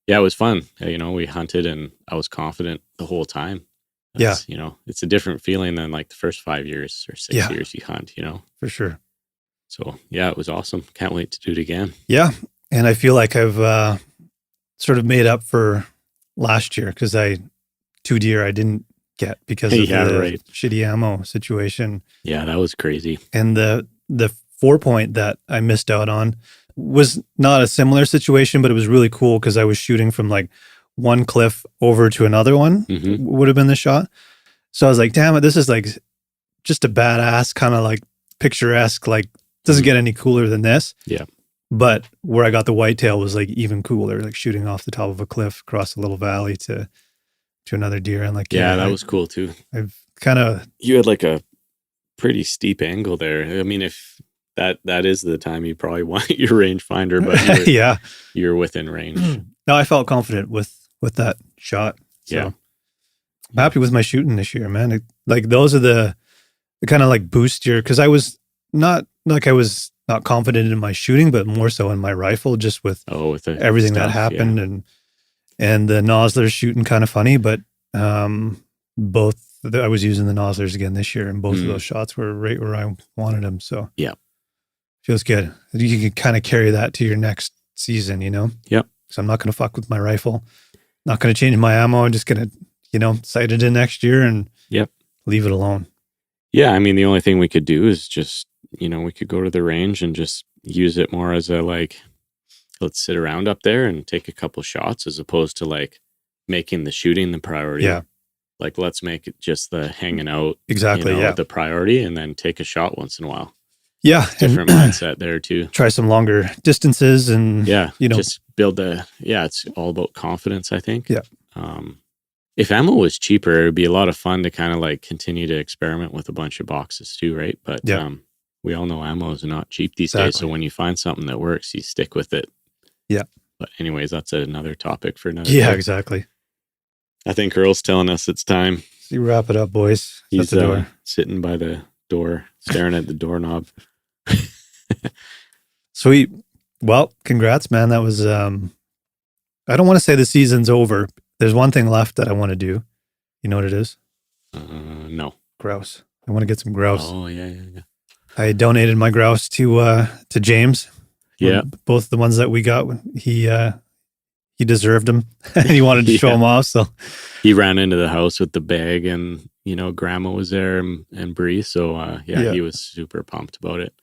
yeah, it was fun. You know, we hunted and I was confident the whole time. You know, it's a different feeling than like the first 5 years or 6 years you hunt, you know? For sure. So yeah, it was awesome. Can't wait to do it again. Yeah. And I feel like I've sort of made up for last year because 2 deer I didn't get because of the shitty ammo situation. Yeah, that was crazy. And the 4-point that I missed out on was not a similar situation, but it was really cool because I was shooting from like one cliff over to another one would have been the shot. So I was like, damn it, this is like just a badass kind of like picturesque, like doesn't get any cooler than this. Yeah. But where I got the whitetail was like even cooler, like shooting off the top of a cliff across a little valley to another deer. And like, that was cool too. I've you had like a pretty steep angle there. I mean, if that is the time you probably want your rangefinder, but you're within range. No, I felt confident with that shot. So I'm happy with my shooting this year, man. Like those are the kind of like boost your, because I was not confident in my shooting, but more so in my rifle, just with everything that happened and the Nosler's shooting kind of funny, but both I was using the Nosler's again this year, and both of those shots were right where I wanted them. So feels good. You can kind of carry that to your next season, you know? Yep. So I'm not going to fuck with my rifle. Not going to change my ammo. I'm just going to, sight it in next year and leave it alone. Yeah. I mean, the only thing we could do is just, we could go to the range and just use it more as a let's sit around up there and take a couple shots as opposed to making the shooting the priority. Yeah. Let's make it just the hanging out. Exactly. The priority, and then take a shot once in a while. Yeah. Different mindset there too. Try some longer distances and, just build it's all about confidence, I think. Yeah. If ammo was cheaper, it would be a lot of fun to kind of continue to experiment with a bunch of boxes too, right? But we all know ammo is not cheap these days. So when you find something that works, you stick with it. Yeah. But anyways, that's another topic for another day. Exactly. I think Earl's telling us it's time. So you wrap it up, boys. He's the door. Sitting by the door, staring at the doorknob. Sweet. Well, congrats, man. That was, I don't want to say the season's over. There's one thing left that I want to do. You know what it is? No. Grouse. I want to get some grouse. Oh, yeah. I donated my grouse to James. Yeah. Both the ones that we got, he deserved them and he wanted to show them off. So he ran into the house with the bag and, grandma was there and Bree. So, he was super pumped about it.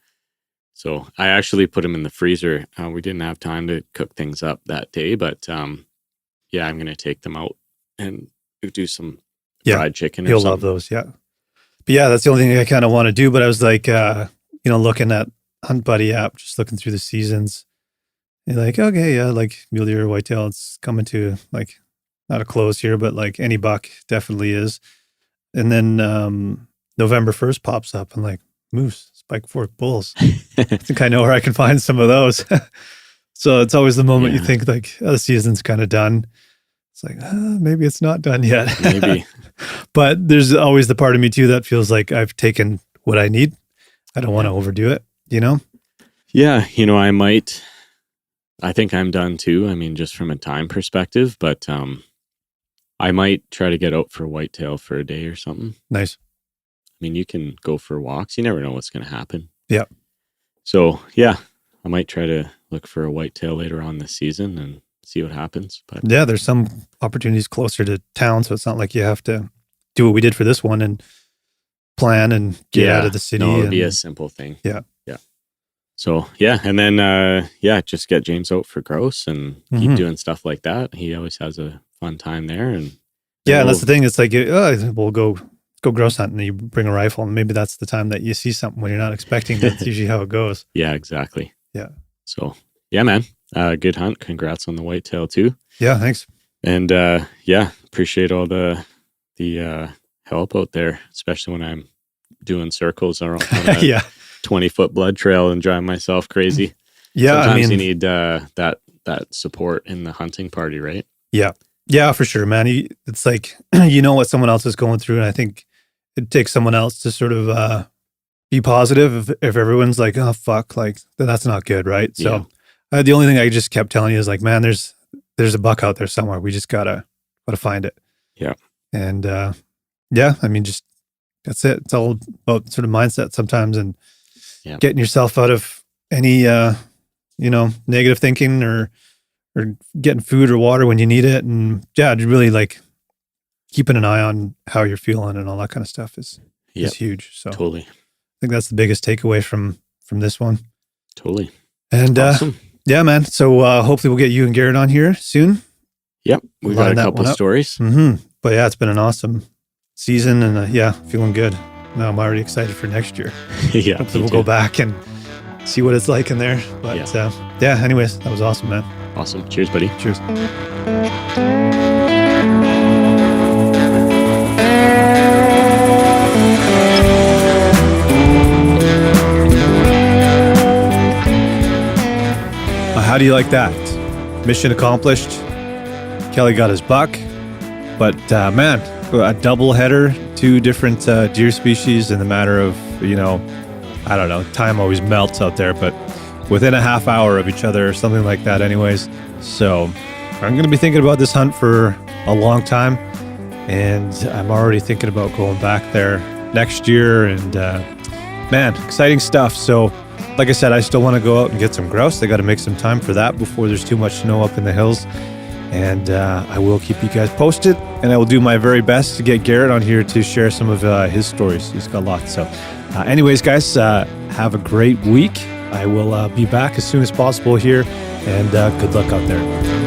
So I actually put him in the freezer. We didn't have time to cook things up that day, but I'm going to take them out and do some fried chicken. He'll love those. Yeah. But that's the only thing I kind of want to do. But I was looking at Hunt Buddy app, just looking through the seasons. You're mule deer, whitetail, it's coming to not a close here, but any buck definitely is. And then November 1st pops up and moose, spike fork bulls. I think I know where I can find some of those. So it's always the moment you think the season's kind of done. It's maybe it's not done yet. Maybe. But there's always the part of me too that feels like I've taken what I need. I don't want to overdo it, Yeah, I think I'm done too. I mean, just from a time perspective, but I might try to get out for whitetail for a day or something. Nice. I mean, you can go for walks. You never know what's going to happen. Yeah. So, I might try to look for a whitetail later on this season and see what happens. But there's some opportunities closer to town, so it's not like you have to do what we did for this one and plan and get out of the city. No, it would be a simple thing. Yeah. So, and then, just get James out for grouse and keep doing stuff like that. He always has a fun time there. And and that's the thing. It's we'll go grouse hunting and you bring a rifle and maybe that's the time that you see something when you're not expecting. That's usually how it goes. Yeah, exactly. Yeah. So, man, good hunt. Congrats on the whitetail too. Yeah, thanks. And, appreciate all the help out there, especially when I'm doing circles on a 20-foot blood trail and driving myself crazy. Yeah. Sometimes you need that support in the hunting party, right? Yeah. Yeah, for sure, man. It's what someone else is going through. And I think it takes someone else to sort of be positive if everyone's oh, fuck, then that's not good, right? So the only thing I just kept telling you is man, there's a buck out there somewhere. We just gotta find it. Yeah. And I mean, just that's it. It's all about sort of mindset sometimes and getting yourself out of any negative thinking or getting food or water when you need it. And really keeping an eye on how you're feeling and all that kind of stuff is huge. So totally. I think that's the biggest takeaway from this one. Totally. And awesome. Man. So hopefully we'll get you and Garrett on here soon. Yep. We've got a couple stories. Mm-hmm. But it's been an awesome season and feeling good. Now I'm already excited for next year. Hopefully we'll go back and see what it's like in there. But anyways, that was awesome, man. Awesome. Cheers, buddy. Cheers. How do you like that? Mission accomplished. Kelly got his buck, but man, a double header, 2 different deer species in the matter of, I don't know, time always melts out there, but within a half hour of each other or something like that anyways. So I'm going to be thinking about this hunt for a long time, and I'm already thinking about going back there next year, and man, exciting stuff. So like I said, I still want to go out and get some grouse. I got to make some time for that before there's too much snow up in the hills. And I will keep you guys posted, and I will do my very best to get Garrett on here to share some of his stories. He's got lots. So anyways, guys, have a great week. I will be back as soon as possible here, and good luck out there.